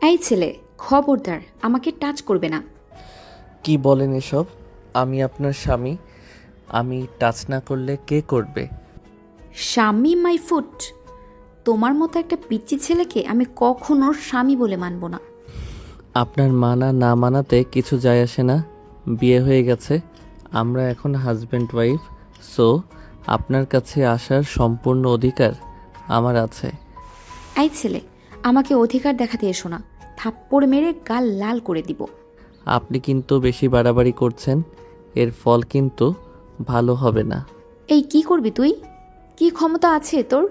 এই ছেলে, খবরদার আমাকে টাচ করবে না। কি বলেন এসব? আমি আপনার স্বামী। আমি টাচ না করলে কে করবে? স্বামী মাই ফুট? তোমার মতো একটা পিচ্চি ছেলেকে আমি কখনো স্বামী বলে মানব না। আপনার মানা না মানাতে কিছু যায় আসে না। বিয়ে হয়ে গেছে, আমরা এখন হাজব্যান্ড ওয়াইফ। সো আপনার কাছে আসার সম্পূর্ণ অধিকার আমার আছে। এই ছেলে, আমাকে অধিকার দেখাতে এসো না, থাপ্পড় মেরে গাল লাল করে দিব। আপনি কিন্তু বেশি বাড়াবাড়ি করছেন, এর ফল কিন্তু ভালো হবে না। এই কি করবি তুই? কি ক্ষমতা আছে তোর?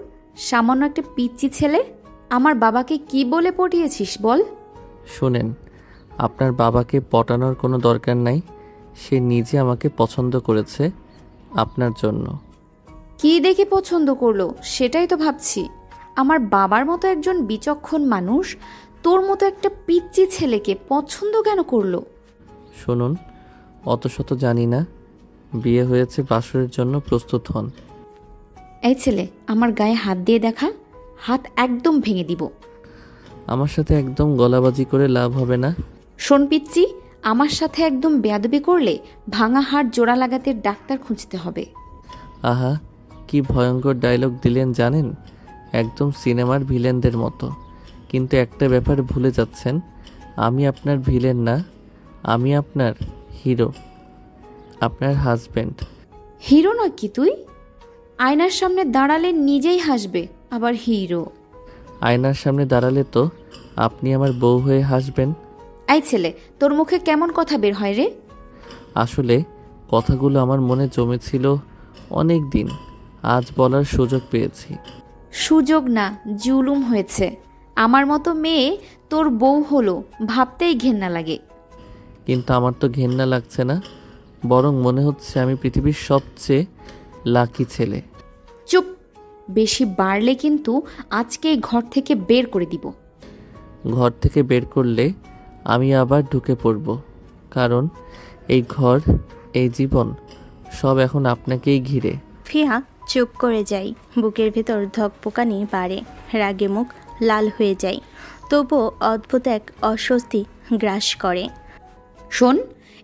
সামান্য একটা পিচ্চি ছেলে আমার বাবাকে কি বলে পটিয়েছিস বল? শুনেন, আপনার বাবাকে পটানোর কোনো দরকার নাই। সে নিজে আমাকে পছন্দ করেছে আপনার জন্য। কি দেখে পছন্দ করলো সেটাই তো ভাবছি। আমার বাবার মতো একজন বিচক্ষণ মানুষ তোর মতো একটা পিচ্চি ছেলেকে পছন্দ কেন করলো? শুনুন, অত শত জানি না। বিয়ে হয়েছে, বাসরের জন্য প্রস্তুত হন। এই ছেলে, আমার গায়ে হাত দিয়ে দেখা, হাত একদম ভেঙে দিব। আমার সাথে একদম গলাবাজি করে লাভ হবে না। শোন পিচ্চি, আমার সাথে একদম বেয়াদবি করলে ভাঙা হাড় জোড়া লাগাতে ডাক্তার খুঁজতে হবে। আহা, কি ভয়ঙ্কর ডায়লগ দিলেন জানেন? একদম সিনেমার ভিলেনদের মতো। কিন্তু একটা ব্যাপার ভুলে যাচ্ছেন, আমি আপনার ভিলেন না, আমি আপনার হিরো, আপনার হাজব্যান্ড। হিরো নাকি তুই? আয়নার সামনে দাঁড়ালে নিজেই হাসবে, আবার হিরো? আয়নার সামনে দাঁড়ালে তো আপনি আমার বউ হয়ে হাসবেন। এই ছেলে, তোর মুখে কেমন কথা বের হয় রে? আসলে কথাগুলো আমার মনে জমেছিল অনেক দিন, আজ বলার সুযোগ পেয়েছি। সুযোগ না, জুলুম হয়েছে। আমার মতো মেয়ে তোর বউ হলো ভাবতেই ঘেন্না লাগে। কিন্তু আমার তো ঘেন্না লাগছে না, বরং মনে হচ্ছে আমি পৃথিবীর সবচেয়ে লাকি ছেলে। চুপ! বেশি বাড়লে কিন্তু আজকে ঘর থেকে বের করে দিব। ঘর থেকে বের করলে আমি আবার ঢুকে পড়ব, কারণ এই ঘর, এই জীবন সব এখন আপনাকেই ঘিরে। ফিয়া চুপ করে যাই, বুকের ভেতর ধকপকানি বাড়ে, রাগে মুখ লাল হয়ে যায়, তবুও অদ্ভুত এক অস্বস্তি গ্রাস করে। শোন,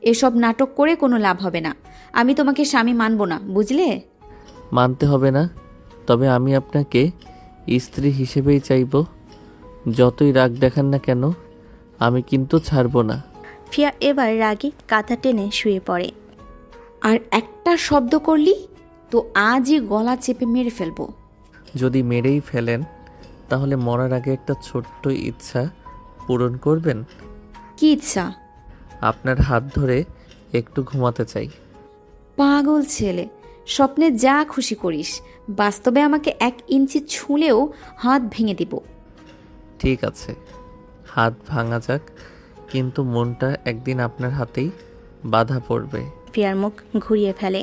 এসব নাটক করে কোনো লাভ হবে না। আমি তোমাকে স্বামী মানব না, বুঝলে? মানতে হবে না, তবে আমি আপনাকে স্ত্রী হিসেবেই চাইব। যতই রাগ দেখান না কেন, আমি কিন্তু ছাড়ব না। ফিয়া এবার রাগে কাঁথা টেনে শুয়ে পড়ে। আর একটা শব্দ করলি তো আজই গলা চেপে মেরে ফেলবো। যদি মেরেই ফেলেন, তাহলে মরার আগে একটা ছোট্ট ইচ্ছা পূরণ করবেন। কি ইচ্ছা? আপনার হাত ধরে একটু ঘুমাতে চাই। পাগল ছেলে, স্বপ্নে যা খুশি করিস, বাস্তবে আমাকে 1 ইঞ্চি ছুঁলেও হাত ভেঙে দিব। ঠিক আছে, হাত ভাঙা যাক, কিন্তু মনটা একদিন আপনার হাতেই বাধা পড়বে। ফিয়ার মুখ ঘুরিয়ে ফেলে,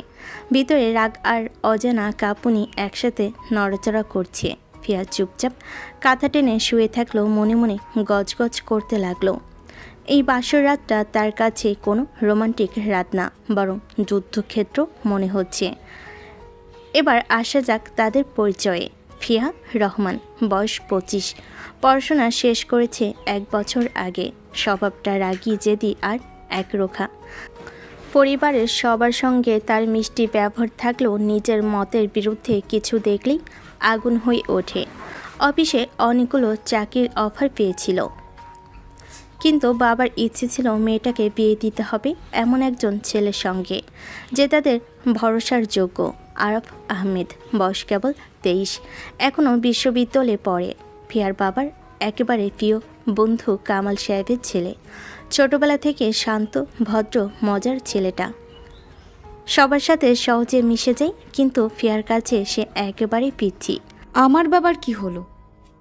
ভিতরে রাগ আর অজানা কাঁপুনি একসাথে নড়াচড়া করছে। ফিয়া চুপচাপ কাঁথা টেনে শুয়ে থাকলেও মনে মনে গজগজ করতে লাগলো। এই বাসর রাতটা তার কাছে কোনো রোমান্টিক রাত না, বরং যুদ্ধক্ষেত্র মনে হচ্ছে। এবার আসা যাক তাদের পরিচয়ে। ফিয়া রহমান, বয়স 25, পড়াশোনা শেষ করেছে 1 বছর আগে। স্বভাবটা রাগী, জেদি আর একরোখা। পরিবারের সবার সঙ্গে তার মিষ্টি ব্যবহার থাকলেও নিজের মতের বিরুদ্ধে কিছু দেখলেই আগুন হয়ে ওঠে। অফিসে অনেকগুলো চাকরির অফার পেয়েছিল, কিন্তু বাবার ইচ্ছে ছিল মেয়েটাকে বিয়ে দিতে হবে এমন একজন ছেলের সঙ্গে যে তাদের ভরসার যোগ্য। আরফ আহমেদ, বয়স কেবল 23, এখনও বিশ্ববিদ্যালয়ে পড়ে। ফিয়ার বাবার একেবারে প্রিয় বন্ধু কামাল সাহেবের ছেলে। ছোটবেলা থেকে শান্ত, ভদ্র, মজার ছেলেটা। সবার সাথে সহজে মিশে যায়, কিন্তু ফিয়ার কাছে সে একেবারে পিচ্ছি। আমার বাবার কি হলো?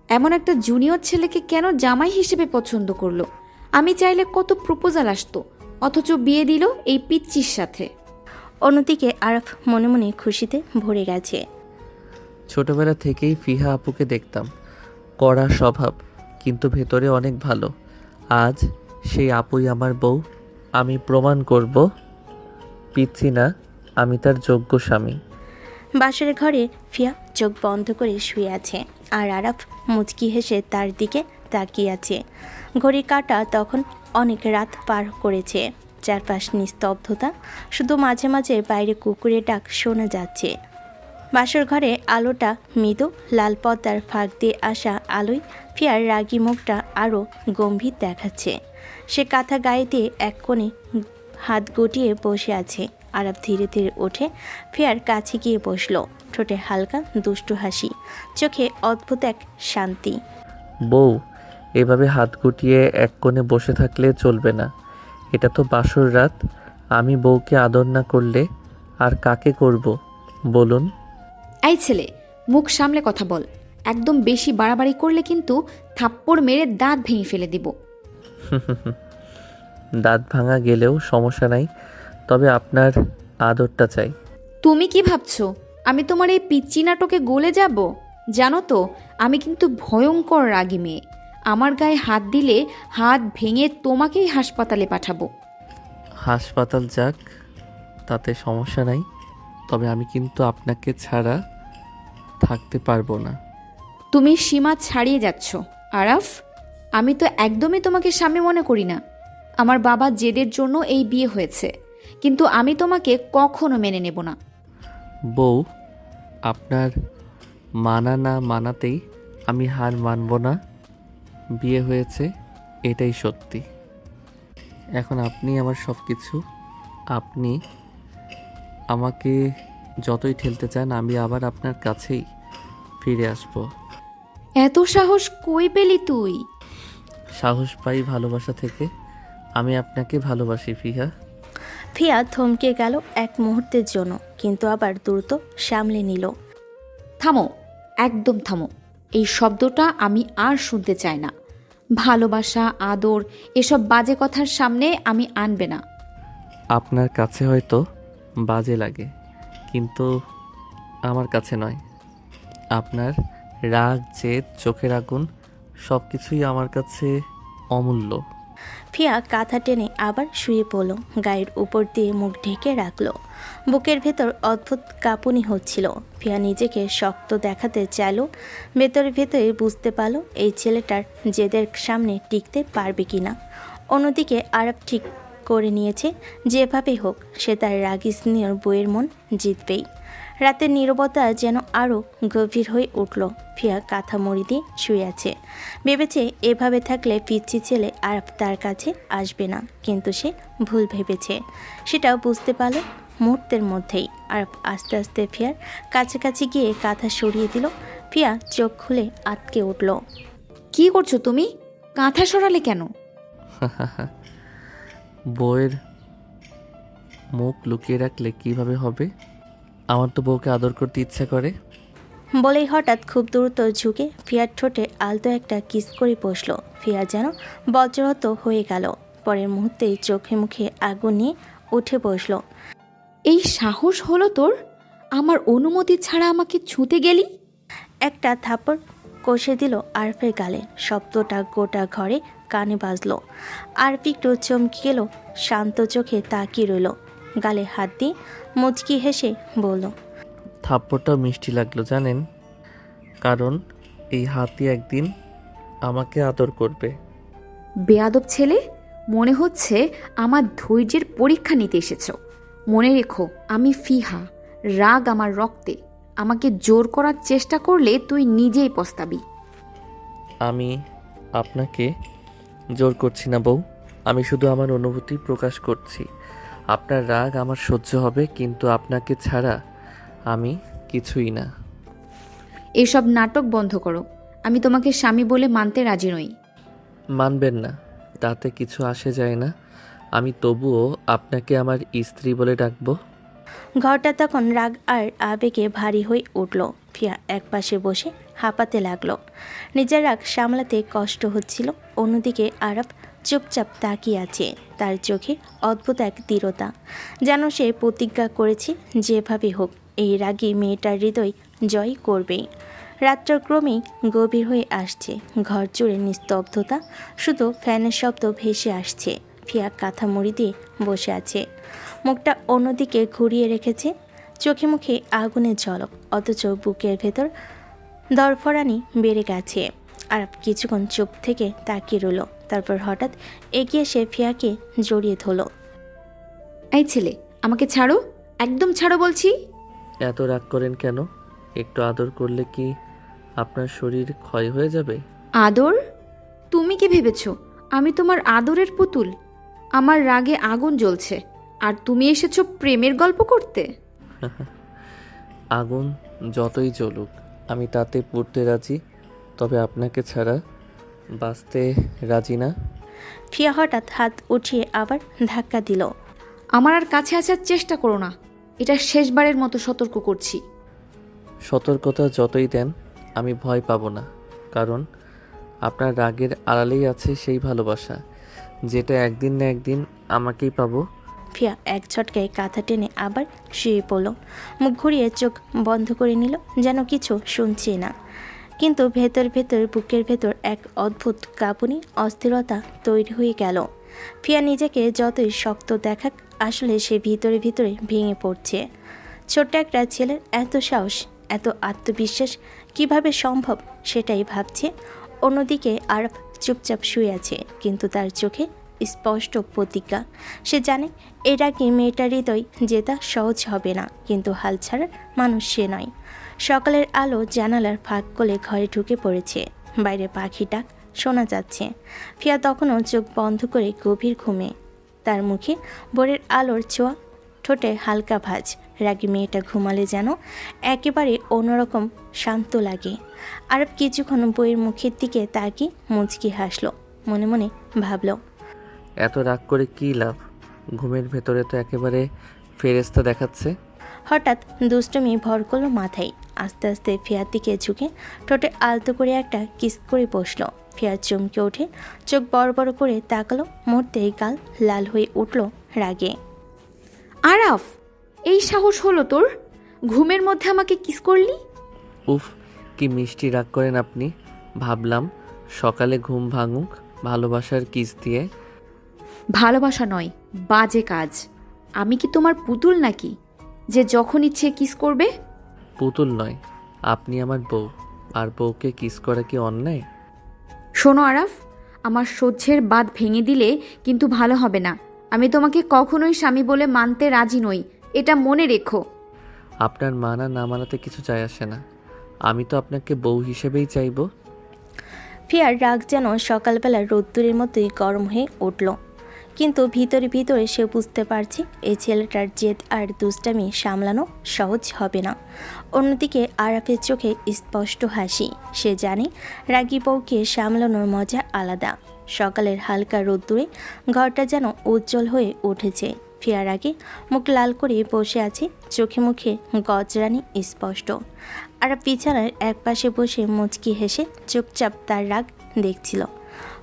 এমন একটা জুনিয়র ছেলেকে কেন জামাই হিসেবে পছন্দ করলো? আমি চাইলে কত প্রপোজাল আসতো, অথচ বিয়ে দিল এই পিচ্চির সাথে। অন্যদিকে আরফ মনে মনে খুশিতে ভরে গেছে। ছোটবেলা থেকেই ফিহা আপুকে দেখতাম, কড়া স্বভাব, কিন্তু ভেতরে অনেক ভালো। আজ সেই আপুই আমার বউ। আমি প্রমাণ করব, পিচ্ছি না, আমি তার যোগ্য স্বামী। বাসরের ঘরে ফিয়া চোখ বন্ধ করে শুয়ে আছে, আর আরাফ মুচকি হেসে তার দিকে তাকিয়ে আছে। ঘড়ি কাঁটা তখন অনেক রাত পার করেছে। চারপাশ নিস্তব্ধতা, শুধু মাঝে মাঝে বাইরে কুকুরের ডাক শোনা যাচ্ছে। বাসর ঘরে আলোটা মৃদু, লাল পর্দার ফাঁক দিয়ে আসা আলোয় ফিয়ার রাগী মুখটা আরও গম্ভীর দেখাচ্ছে। সে কাঁথা গায়ে দিয়ে এক কোণে হাত গুটিয়ে বসে আছে। আরাফ ধীরে ধীরে উঠে ফিয়ার কাছে গিয়ে বসলো। ঠোঁটে হালকা দুষ্টু হাসি, চোখে অদ্ভুত এক শান্তি। বউ, এভাবে হাত গুটিয়ে এক কোণে বসে থাকলে চলবে না। এটা তো বাসর রাত। আমি বউকে আদর না করলে আর কাকে করব বলুন? এই ছেলে, মুখ সামলে কথা বল। একদম বেশি বাড়াবাড়ি করলে কিন্তু থাপ্পড় মেরে দাঁত ভেঙে ফেলে দিব। দাঁত ভাঙা গেলেও সমস্যা নাই, তবে আপনার আদরটা চাই। তুমি কি ভাবছো আমি তোমার এই পিচ্চি নাটকে গলে যাব? জানো তো আমি কিন্তু ভয়ঙ্কর রাগী মেয়ে। আমার গায়ে হাত দিলে হাত ভেঙে তোমাকেই হাসপাতালে পাঠাবো। হাসপাতাল যাক, তাতে সমস্যা নাই, তবে আমি কিন্তু আপনাকে ছাড়া থাকতে পারবো না। তুমি সীমা ছাড়িয়ে যাচ্ছ আরাফ। আমি তো একদমই তোমাকে স্বামী মনে করি না। আমার বাবা জেদের জন্য এই বিয়ে হয়েছে, কিন্তু আমি তোমাকে কখনো মেনে নেব না। বউ, আপনার মানা না মানাতেই আমি হার মানব না। বিয়ে হয়েছে, এটাই সত্যি। এখন আপনি আমার সব কিছু। আপনি আমাকে যতই ঠেলতে চান, আমি আবার আপনার কাছেই ফিরে আসব। এত সাহস কই পেলি তুই? সাহস পাই ভালোবাসা থেকে। আমি আপনাকে ভালোবাসি ফিহা। ফিয়া থমকে গেল এক মুহূর্তের জন্য, কিন্তু আবার দ্রুত সামলে নিল। থামো, একদম থামো। এই শব্দটা আমি আর শুনতে চাই না। ভালোবাসা, আদর এসব বাজে কথার সামনে আমি আনবে না। আপনার কাছে হয়তো বাজে লাগে, কিন্তু আমার কাছে নয়। আপনার রাগ, জেদ, চোখের আগুন সব কিছুই আমার কাছে অমূল্য। ফিয়া কাঁথা টেনে আবার শুয়ে পড়ল, গায়ের উপর দিয়ে মুখ ঢেকে রাখলো। বুকের ভেতর অদ্ভুত কাঁপুনি হচ্ছিল। ফিয়া নিজেকে শক্ত দেখাতে চাইল, ভেতরে ভেতরে বুঝতে পারল এই ছেলেটার জেদের সামনে টিকতে পারবে কিনা। অন্যদিকে আরাফ ঠিক করে নিয়েছে যেভাবেই হোক সে তার রাগী স্নেহর বইয়ের মন জিতবেই। রাতের নীরবতা যেন আরও গভীর হয়ে উঠল। ফিয়া কাঁথা মুড়ি দিয়ে শুয়ে আছে। ভেবেছে এভাবে থাকলে পিচ্ছি ছেলে আরাফ তার কাছে আসবে না, কিন্তু সে ভুল ভেবেছে। সেটাও বুঝতে পারল মুহূর্তের মধ্যেই। আরাফ আস্তে আস্তে ফিয়ার কাছাকাছি গিয়ে কাঁথা সরিয়ে দিল। ফিয়া চোখ খুলে আটকে উঠল। কি করছো তুমি? কাঁথা সরালে কেন? বউয়ের মুখ লুকিয়ে রাখলে কিভাবে হবে? আমার তো বউকে আদর করতে ইচ্ছা করে। বলেই হঠাৎ খুব দ্রুত ঝুঁকে ফিয়ার ঠোঁটে আলতো একটা কিস করে বসলো। ফিয়া যেন বজ্রহত হয়ে গেল। পরের মুহূর্তেই চোখে মুখে আগুন নিয়ে উঠে বসলো। এই সাহস হলো তোর? আমার অনুমতি ছাড়া আমাকে ছুঁতে গেলি? একটা থাপ্পড় কষে দিল আরফের গালে। শব্দটা গোটা ঘরে কানে বাজলো। আরফ একটু চমকে গেল, শান্ত চোখে তাকিয়ে রইল। গালে হাত দিয়ে মুচকি হেসে বলল, থাপ্পড়টাও মিষ্টি লাগলো জানেন, কারণ এই হাতি একদিন আমাকে আদর করবে। বেয়াদব ছেলে, মনে হচ্ছে আমার ধৈর্যের পরীক্ষা নিতে এসেছো। মনে রেখো আমি ফিহা, রাগ আমার রক্তে। আমাকে জোর করার চেষ্টা করলে তুই নিজেই পস্তাবি। আমি আপনাকে জোর করছি না বউ, আমি শুধু আমার অনুভূতি প্রকাশ করছি। আপনার রাগ আমার সহ্য হবে, কিন্তু আপনাকে ছাড়া আমি কিছুই না। এসব নাটক বন্ধ করো। আমি তোমাকে স্বামী বলে মানতে রাজি নই। মানবেন না, তাতে কিছু আসে যায় না। আমি তবুও আপনাকে আমার স্ত্রী বলে ডাকবো। ঘরটা তখন রাগ আর আবেগে ভারী হয়ে উঠল। ফিয়া একপাশে বসে হাঁপাতে লাগলো। নিজের রাগ সামলাতে কষ্ট হচ্ছিল। অন্যদিকে আরাফ চুপচাপ তাকিয়ে আছে। তার চোখে অদ্ভুত এক দৃঢ়তা, যেন সে প্রতিজ্ঞা করেছে যেভাবে হোক এই রাগী মেয়েটার হৃদয় জয় করবেই। রাতটা ক্রমেই গভীর হয়ে আসছে। ঘর জুড়ে নিস্তব্ধতা, শুধু ফ্যানের শব্দ ভেসে আসছে। ফিয়া কাঁথা মুড়ি দিয়ে বসে আছে, মুখটা অন্যদিকে ঘুরিয়ে রেখেছে। চোখে মুখে আগুনের ঝলক, অথচ বুকের ভেতর দরফরানি বেড়ে গেছে। আরব কিছুক্ষণ চুপ থেকে তাকিয়ে রইল, তারপর হঠাৎ এগিয়ে এসে ফিয়াকে জড়িয়ে ধরল। এই ছেলে, আমাকে ছাড়ো, একদম ছাড়ো বলছি। এত রাগ করেন কেন? একটু আদর করলে কি আপনার শরীর ক্ষয় হয়ে যাবে? আদর? তুমি কি ভেবেছো আমি তোমার আদরের পুতুল? আমার রাগে আগুন জ্বলছে, আর তুমি এসেছো প্রেমের গল্প করতে। আগুন যতই জ্বলুক আমি তাতে পুড়তে রাজি, তবে আপনাকে ছাড়া বাঁচতে রাজি না। ফিয়া হঠাৎ হাত উঠিয়ে আবার ধাক্কা দিল। আমার আর কাছে আসার চেষ্টা করো না, এটা শেষবারের মতো সতর্ক করছি। সতর্কতা যতই দেন আমি ভয় পাবো না, কারণ আপনার রাগের আড়ালেই আছে সেই ভালোবাসা, যেটা একদিন না একদিন আমাকেই পাবো। ফিয়া এক ঝটকায় কাঁথা টেনে আবার শুয়ে পড়ল, মুখ ঘুরিয়ে চোখ বন্ধ করে নিল, যেন কিছু শুনছে না। কিন্তু ভেতর ভেতর বুকের ভেতর এক অদ্ভুত কাঁপুনি, অস্থিরতা তৈরি হয়ে গেল। ফিয়া নিজেকে যতই শক্ত দেখাক, আসলে সে ভিতরে ভিতরে ভেঙে পড়ছে। ছোট্ট একটা ছেলের এত সাহস, এত আত্মবিশ্বাস কিভাবে সম্ভব সেটাই ভাবছে। অন্যদিকে আরব চুপচাপ শুয়ে আছে, কিন্তু তার চোখে স্পষ্ট প্রতিজ্ঞা। সে জানে এর আগে মেয়েটার হৃদয় জেতা সহজ হবে না, কিন্তু হাল ছাড়ার মানুষ সে নয়। সকালের আলো জানালার ফাঁক করে ঘরে ঢুকে পড়েছে, বাইরে পাখি ডাক শোনা যাচ্ছে। ফিয়া তখনও চোখ বন্ধ করে গভীর ঘুমে। তার মুখে ভোরের আলোর ছোঁয়া, ঠোঁটে হালকা ভাঁজ। রাগী মেয়েটা ঘুমালে যেন একেবারে অন্যরকম শান্ত লাগে। আরব কিছুক্ষণ বইয়ের মুখের দিকে তাকিয়ে মুচকি হাসলো, মনে মনে ভাবল, এত রাগ করে কী লাভ? ঘুমের ভেতরে তো একেবারে ফেরেস্তা দেখাচ্ছে। হঠাৎ দুষ্টুমি ভর করলো মাথায়। আস্তে আস্তে ফিয়ার দিকে ঝুঁকে ঠোঁটে আলতো করে একটা কিস করে বসলো। ফিয়ার চমকে ওঠে, চোখ বড় বড় করে তাকালো, মুহূর্তেই গাল লাল হয়ে উঠল রাগে। আরাফ, এই সাহস হলো তোর? ঘুমের মধ্যে আমাকে কিস করলি? উফ, কি মিষ্টি রাগ করেন আপনি। ভাবলাম সকালে ঘুম ভাঙুক ভালোবাসার কিস দিয়ে। ভালোবাসা নয়, বাজে কাজ। আমি কি তোমার পুতুল নাকি যে যখন ইচ্ছে কিস করবে? পুতুল নয়, আপনি আমার বউ, আর বউকে কিস করা কি অন্যায়? শোনো আরাফ, আমার সহ্যের বাঁধ ভেঙে দিলে কিন্তু ভালো হবে না। আমি তোমাকে কখনোই স্বামী বলে মানতে রাজি নই, এটা মনে রেখো। আপনার মানা না মানাতে কিছু যায় আসে না, আমি তো আপনাকে বউ হিসেবেই চাইবো। ফিয়ার রাগ যেন সকালবেলা রোদ্দুরের মতোই গরম হয়ে উঠল, কিন্তু ভিতরে ভিতরে সে বুঝতে পারছে এই ছেলেটার জেদ আর দুষ্টামি সামলানো সহজ হবে না। অন্যদিকে আরাফের চোখে স্পষ্ট হাসি। সে জানে রাগী বউকে সামলানোর মজা আলাদা। সকালের হালকা রোদ্দুরে ঘরটা যেন উজ্জ্বল হয়ে উঠেছে। ফিয়ার আগে মুখ লাল করে বসে আছে, চোখে মুখে গজরানি স্পষ্ট। আর বিছানার এক পাশে বসে মুচকি হেসে চুপচাপ তার রাগ দেখছিল।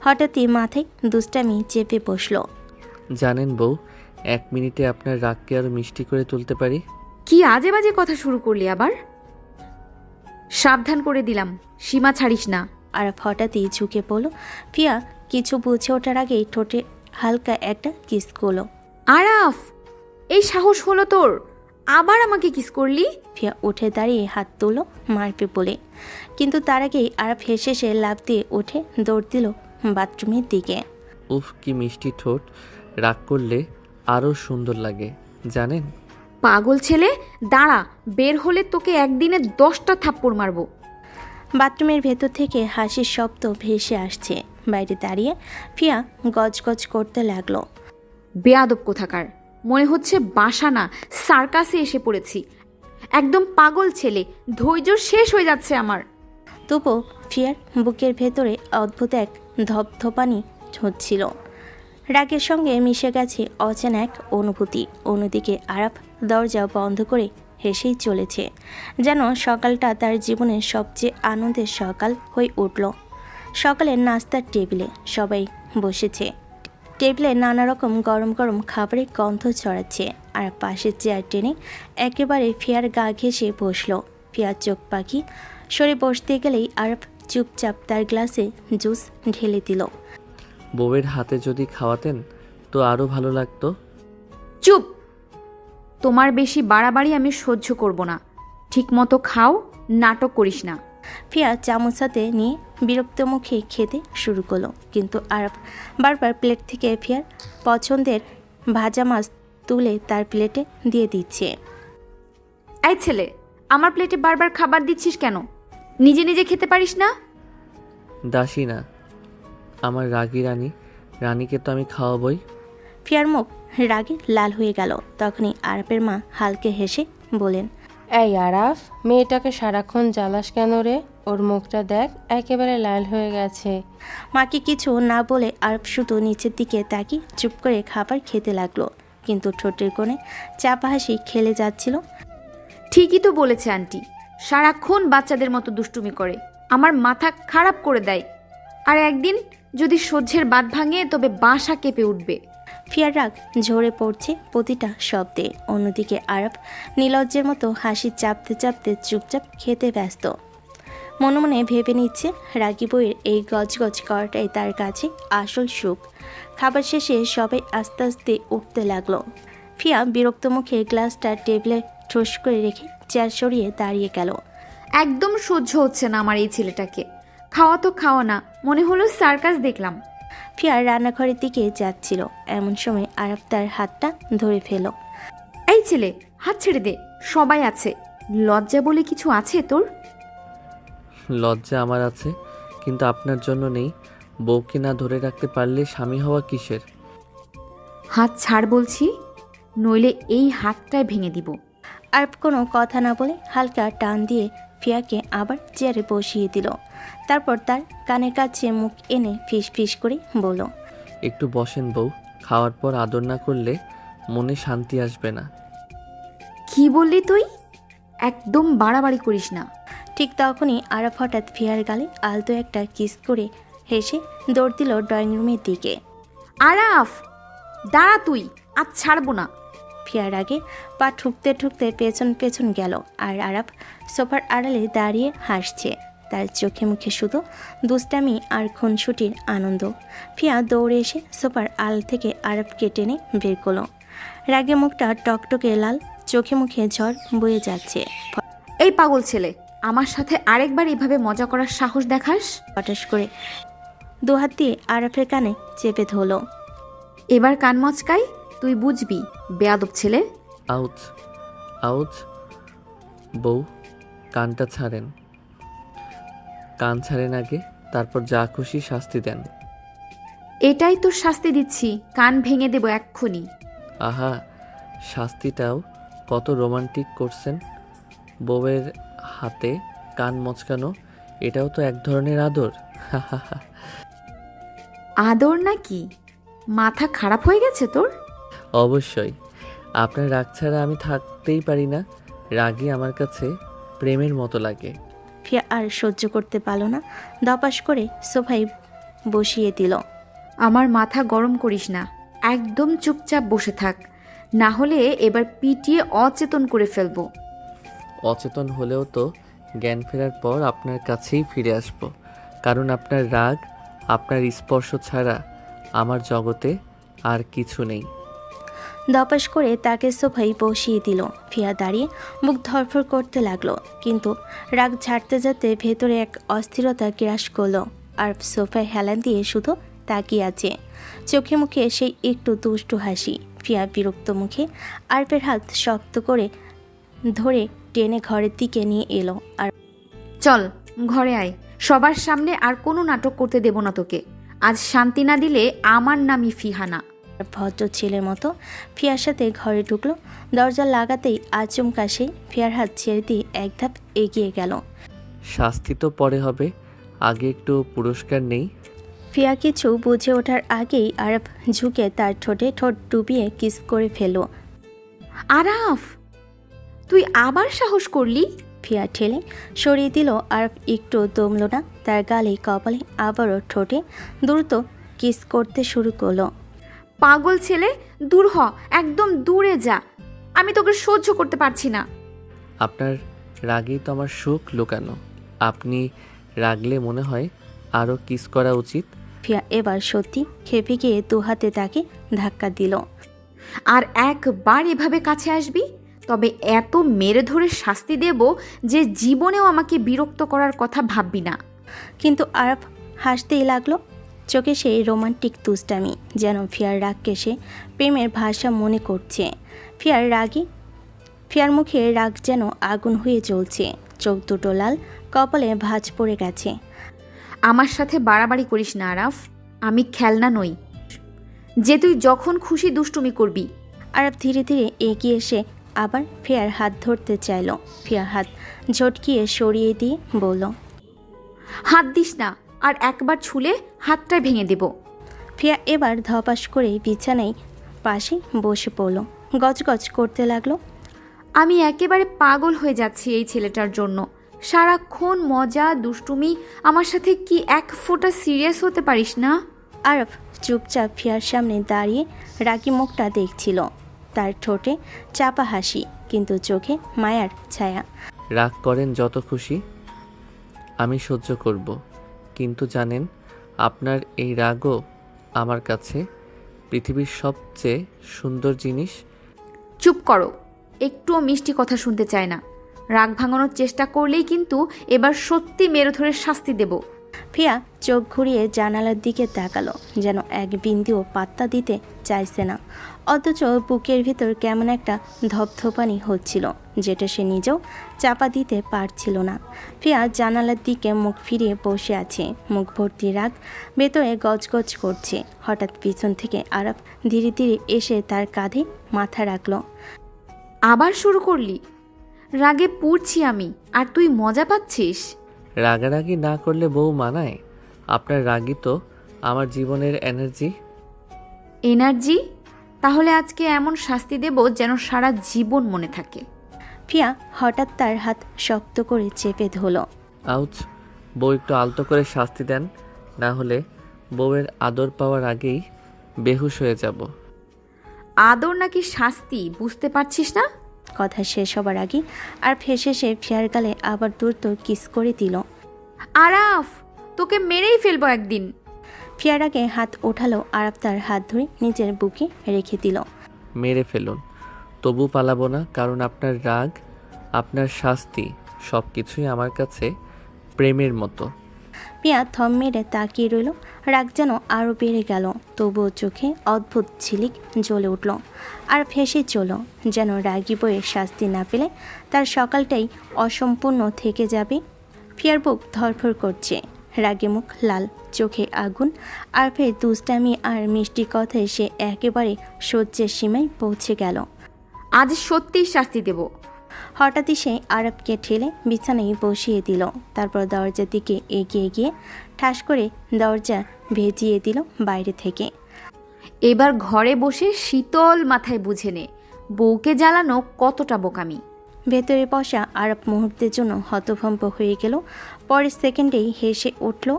হঠাৎই মাথায় দুষ্টামি চেপে বসলো। জানেন বউ, 1 মিনিটে আপনার রাগকে আরো মিষ্টি করে তুলতে পারি। কি আজে বাজে কথা শুরু করলি আবার? সাবধান করে দিলাম, সীমা ছাড়িস না। আরাফ হঠাৎই ঝুঁকে পড়ল। ফিয়া কিছু বুঝে ওঠার আগেই ঠোঁটে হালকা একটা কিস করলো। আরাফ, এই সাহস হলো তোর? আবার আমাকে কিস করলি? ফিয়া উঠে দাঁড়িয়ে হাত তুলল মারবে বলে, কিন্তু তার আগেই আরাফ হেসে সে লাফ দিয়ে উঠে দৌড় দিল বাথরুমের দিকে। উফ, কি মিষ্টি ঠোঁট। রাগ করলে আরও সুন্দর লাগে জানেন। পাগল ছেলে, দাঁড়া, বের হলে তোকে একদিনে 10টা থাপ্পড় মারবো। বাথরুমের ভেতর থেকে হাসির শব্দ ভেসে আসছে। বাইরে দাঁড়িয়ে ফিয়া গজগজ করতে লাগলো। বেয়াদব কোথাকার, মনে হচ্ছে বাসা না সার্কাসে এসে পড়েছি। একদম পাগল ছেলে, ধৈর্য শেষ হয়ে যাচ্ছে আমার। তবুও ফিয়ার বুকের ভেতরে অদ্ভুত এক ধপধপানি হচ্ছিল। রাগের সঙ্গে মিশে গেছে অচেনা এক অনুভূতি। অন্যদিকে আরাফ দরজা বন্ধ করে হেসেই চলেছে, যেন সকালটা তার জীবনের সবচেয়ে আনন্দের সকাল হয়ে উঠল। সকালের নাস্তার টেবিলে সবাই বসেছে। টেবিলে নানা রকম গরম গরম খাবারের গন্ধ ছড়াচ্ছে। আর পাশের চেয়ার টেনে একেবারে ফিয়ার গা ঘেঁষে বসলো। ফিয়ার চোখ পাখি সরে বসতে গেলেই আরাফ চুপচাপ তার গ্লাসে জুস ঢেলে দিল। বউয়ের হাতে যদি খাওয়াতেন তো আরও ভালো লাগতো। চুপ! তোমার বেশি বাড়াবাড়ি আমি সহ্য করব না। ঠিক মতো খাও, নাটক করিস না। ফিয়া চামচ হাতে নিয়ে বিরক্ত মুখে খেতে শুরু করলো, কিন্তু আরব বারবার প্লেট থেকে ফিয়ার পছন্দের ভাজা মাছ তুলে তার প্লেটে দিয়ে দিচ্ছে। এই ছেলে, আমার প্লেটে বারবার খাবার দিচ্ছিস কেন? নিজে নিজে খেতে পারিস না? দাসী না, আমার রাগী রানী, রানীকে তো আমি খাওয়াবই। ফিয়ার মুখ রাগে লাল হয়ে গেল। তখনই আরবের মা হালকে হেসে বলেন, এই আরাফ, মেয়েটাকে সারাক্ষণ জ্বালাস কেন রে? ওর মুখটা দেখ, একেবারে লাল হয়ে গেছে। মাকে কিছু না বলে আরব শুধু নিচের দিকে তাকিয়ে চুপ করে খাবার খেতে লাগলো, কিন্তু ঠোঁটের কোণে চাপা হাসি খেলে যাচ্ছিল। ঠিকই তো বলেছে আন্টি, সারাক্ষণ বাচ্চাদের মতো দুষ্টুমি করে, আমার মাথা খারাপ করে দেয়। আর একদিন যদি সহ্যের বাঁধ ভাঙে তবে বাসা কেঁপে উঠবে। ফিয়ার রাগ ঝরে পড়ছে প্রতিটা শব্দে। অন্যদিকে আরব নির্লজ্জের মতো হাসি চাপতে চাপতে চুপচাপ খেতে ব্যস্ত। মনে মনে ভেবে নিচ্ছে রাগী বইয়ের এই গজগজ করাটাই তার কাছে আসল সুখ। খাবার শেষে সবাই আস্তে আস্তে উঠতে লাগলো। ফিয়া বিরক্ত মুখে গ্লাসটা টেবিলে ঠোস করে রেখে চেয়ার সরিয়ে দাঁড়িয়ে গেল। একদম সহ্য হচ্ছে না আমার এই ছেলেটাকে। খাওয়া তো খাওয়া না, মনে হলো সার্কাস দেখলাম। ফিয়া রান্নাঘরের দিকে যাচ্ছিল, এমন সময় আরব তার হাতটা ধরে ফেল। এই ছেলে, হাত ছেড়ে দে, সবাই আছে। লজ্জা বলে কিছু আছে তোর? লজ্জা আমার আছে, কিন্তু আপনার জন্য নেই। বউকে না ধরে রাখতে পারলে স্বামী হওয়া কিসের? হাত ছাড় বলছি, নইলে এই হাতটায় ভেঙে দিব। আরব কোনো কথা না বলে হালকা টান দিয়ে ফিয়াকে আবার চেয়ারে বসিয়ে দিল। তারপর তার কানের কাছে মুখ এনে ফিস ফিস করে বলল, একটু বসেন বউ, খাওয়ার পর আদর না করলে মনে শান্তি আসবে না। কি বললি তুই? একদম বাড়াবাড়ি করিস না। ঠিক তখনই আরব হঠাৎ ফিয়ার গালে আলতো একটা কিস করে হেসে দৌড় দিল ড্রয়িং রুমের দিকে। আরাফ, দাঁড়া তুই, আজ ছাড়বো না। ফিয়ার আগে পা ঠুকতে ঠুকতে পেছন পেছন গেল, আর আরব সোফার আড়ালে দাঁড়িয়ে হাসছে। তার চোখে মুখে শুধু দুষ্টামি আর খুনসুটির আনন্দ। ফিয়া দৌড়ে এসে সোফার আড়াল থেকে আরবকে টেনে বের করলো। রাগে মুখটা টকটকে লাল, চোখে মুখে ঝড় বয়ে যাচ্ছে। এই পাগল ছেলে, আমার সাথে আরেকবার এভাবে মজা করার সাহস দেখাস? হঠাৎ করে দুহাত দিয়ে আরফের কানে চেপে ধরল। এবার কান মচকাই, তুই বুঝবি বেয়াদব ছেলে। Ouch ouch. বউ, কানটা ছাড়েন। কান ছাড়েন আগে, তারপর যা খুশি শাস্তি দেন। এটাই তোর শাস্তি দিচ্ছি, কান ভেঙে দেব এক্ষুনি। আহা, শাস্তিটাও কত রোমান্টিক করছেন। বউয়ের হাতে কান মচকানো, এটাও তো এক ধরনের আদর। আদর নাকি? মাথা খারাপ হয়ে গেছে তোর? অবশ্যই, আপনার রাগ ছাড়া আমি থাকতেই পারি না। রাগই আমার কাছে প্রেমের মতো লাগে। ফিয়া আর সহ্য করতে পারল না, দপাস করে সোফায় বসিয়ে দিল। আমার মাথা গরম করিস না, একদম চুপচাপ বসে থাক, না হলে এবার পিটিয়ে অচেতন করে ফেলবো। অচেতন হলেও তো জ্ঞান ফেরার পর আপনার কাছেই ফিরে আসব, কারণ আপনার রাগ, আপনার স্পর্শ ছাড়া আমার জগতে আর কিছু নেই। দপাস করে তাকে সোফায় বসিয়ে দিল। ফিয়া দাঁড়িয়ে মুখ ধরফর করতে লাগলো, কিন্তু রাগ ঝাড়তে যেতে ভেতরে এক অস্থিরতা গ্রাস করলো। আর সোফায় হেলান দিয়ে শুধু তাকিয়ে আছে, চোখে মুখে সেই একটু দুষ্টু হাসি। ফিয়া বিরক্ত মুখে আরফের হাত শক্ত করে ধরে টেনে ঘরের দিকে নিয়ে এলো। আর চল ঘরে আয়, সবার সামনে আর কোনো নাটক করতে দেব না তোকে। আজ শান্তি না দিলে আমার নামই ফিহানা। ভদ্র ছেলের মতো ফিয়ার সাথে ঘরে ঢুকলো। দরজা লাগাতেই আচমকা সেই ফিয়ার হাত ছেড়ে দিয়ে এক ধাপ এগিয়ে গেল। শাস্তি তো পরে হবে, আগে একটু পুরস্কার নেই। ফিয়া কিছু বুঝে ওঠার আগেই আরব ঝুঁকে তার ঠোঁটে ঠোঁট ডুবিয়ে কিস করে ফেলল। আরাফ, তুই আবার সাহস করলি? ফিয়া ঠেলে সরিয়ে দিল। আরব একটু দমল না, তার গালে কপালে আবারও ঠোঁটে দ্রুত কিস করতে শুরু করলো। পাগল ছেলে, দূর হ, একদম দূরে যা, আমি তোকে সহ্য করতে পারছি না। আপনার রাগেই তো আমার সুখ লুকানো। আপনি রাগলে মনে হয় আরও কিস করা উচিত। ফিয়া এবার সত্যি খেপে গিয়ে দু হাতে তাকে ধাক্কা দিল। আর একবার এভাবে কাছে আসবি, তবে এত মেরে ধরে শাস্তি দেব যে জীবনেও আমাকে বিরক্ত করার কথা ভাববি না। কিন্তু আরব হাসতেই লাগলো, চোখে সেই রোমান্টিক দুষ্টামি, যেন ফিয়ার রাগকে সে প্রেমের ভাষা মনে করছে। ফিয়ার মুখে রাগ যেন আগুন হয়ে জ্বলছে, চোখ দুটো লাল, কপালে ভাঁজ পড়ে গেছে। আমার সাথে বাড়াবাড়ি করিস না আরাফ, আমি খেলনা নই যে তুই যখন খুশি দুষ্টুমি করবি। আরব ধীরে ধীরে এগিয়ে এসে আবার ফিয়ার হাত ধরতে চাইল। ফিয়ার হাত ঝটকিয়ে সরিয়ে দিয়ে বলল, হাত দিস না, আর একবার ছুলে হাতটাই ভেঙে দেব। ফিয়া এবার ধপাস করে বিছানায় পাশে বসে পড়ল, গজগজ করতে লাগলো। আমি একেবারে পাগল হয়ে যাচ্ছি এই ছেলেটার জন্য। সারাক্ষণ মজা দুষ্টুমি, আমার সাথে কি এক ফোঁটা সিরিয়াস হতে পারিস না? আরব চুপচাপ ফিয়ার সামনে দাঁড়িয়ে রাগী মুখটা দেখছিল, তার ঠোঁটে চাপা হাসি, কিন্তু চোখে মায়ার ছায়া। রাগ করেন যত খুশি, আমি সহ্য করব, কিন্তু জানেন আপনার এই রাগও আমার কাছে পৃথিবীর সবচেয়ে সুন্দর জিনিস। চুপ করো, একটুও মিষ্টি কথা শুনতে চায় না। রাগ ভাঙানোর চেষ্টা করলেই কিন্তু এবার সত্যি মেরে ধরে শাস্তি দেব। ফিয়া চোখ ঘুরিয়ে জানালার দিকে তাকালো, যেন এক বিন্দুও পাত্তা দিতে চাইছে না, অথচ বুকের ভিতর কেমন একটা ধপধপানি হচ্ছিল, যেটা সে নিজেও চাপা দিতে পারছিল না। ফিয়া জানালার দিকে মুখ ফিরিয়ে বসে আছে, মুখ ভর্তি রাগ, ভেতরে গজগজ করছে। হঠাৎ পিছন থেকে আরব ধীরে ধীরে এসে তার কাঁধে মাথা রাখলো। আবার শুরু করলি? রাগে পুড়ছি আমি, আর তুই মজা পাচ্ছিস? রাগারাগি না করলে বউ মানায়? আপনার রাগই তো আমার জীবনের এনার্জি। এনার্জি? তাহলে আজকে এমন শাস্তি দেব যেন সারা জীবন মনে থাকে। ফিয়া হঠাৎ তার হাত শক্ত করে চেপে ধরল। আউচ! বউ একটু আলতো করে শাস্তি দেন, না হলে বউয়ের আদর পাওয়ার আগেই বেহুশ হয়ে যাব। আদর নাকি শাস্তি বুঝতে পারছিস না? কথা শেষ হবার আগে আর ফেসে সে ফিয়ার গালে আবার দ্রুত কিস করে দিল। আরাফ, তোকে মেরেই ফেলবো একদিন। ফিয়ার আগে হাত ওঠালো, আরব তার হাত ধরে নিজের বুকে রেখে দিল। মেরে ফেলুন, তবু পালাবো না, কারণ আপনার রাগ, আপনার শাস্তি সব কিছুই আমার কাছে প্রেমের মতো। পিয়া থম মেরে তাকিয়ে রইল, রাগ যেন আরও বেড়ে গেল, তবুও চোখে অদ্ভুত ঝিলিক জ্বলে উঠল। আর ফেসে চলল, যেন রাগী বইয়ের শাস্তি না পেলে তার সকালটাই অসম্পূর্ণ থেকে যাবে। ফিয়ার বুক ধরফর করছে, রাগে মুখ লাল, চোখে আগুন। আর ফের দুষ্টামি আর মিষ্টি কথায় সে একেবারে সহ্যের সীমায় পৌঁছে গেল। আজ সত্যিই শাস্তি দেব। হঠাৎই সে আরবকে ঠেলে বিছানায় বসিয়ে দিল, তারপর দরজার দিকে এগিয়ে গিয়ে ঠাস করে দরজা ভেজিয়ে দিল বাইরে থেকে। এবার ঘরে বসে শীতল মাথায় বুঝে নে বউকে জ্বালানো কতটা বোকামি। ভেতরে বসা আরব মুহূর্তের জন্য হতভম্ব হয়ে গেল, পরের সেকেন্ডেই হেসে উঠল।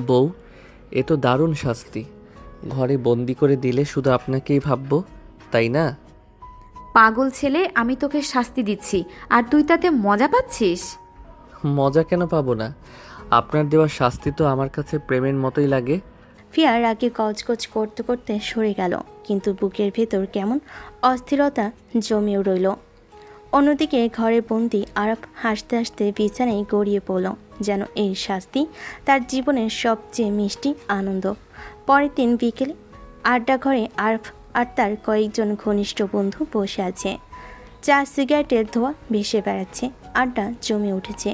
বউ, এ তো দারুণ শাস্তি। ঘরে বন্দি করে দিলে শুধু আপনাকেই ভাববো, তাই না? পাগল ছেলে, আমি তোকে শাস্তি দিচ্ছি আর তুই তাতে মজা পাচ্ছিস? মজা কেন পাবো না? আপনার দেওয়া শাস্তি তো আমার কাছে প্রেমের মতোই লাগে। ফিয়ার আগে গজগজ করতে করতে সরে গেল, কিন্তু বুকের ভেতর কেমন অস্থিরতা জমিয়ে রইল। অন্যদিকে ঘরে বন্দি আরব হাসতে হাসতে বিছানায় গড়িয়ে পড়ল, যেন এই শাস্তি তার জীবনের সবচেয়ে মিষ্টি আনন্দ। পরের দিন বিকেলে আড্ডা ঘরে আরব আর তার কয়েকজন ঘনিষ্ঠ বন্ধু বসে আছে, চা সিগারেটের ধোঁয়া ভেসে বেড়াচ্ছে, আড্ডা জমে উঠেছে।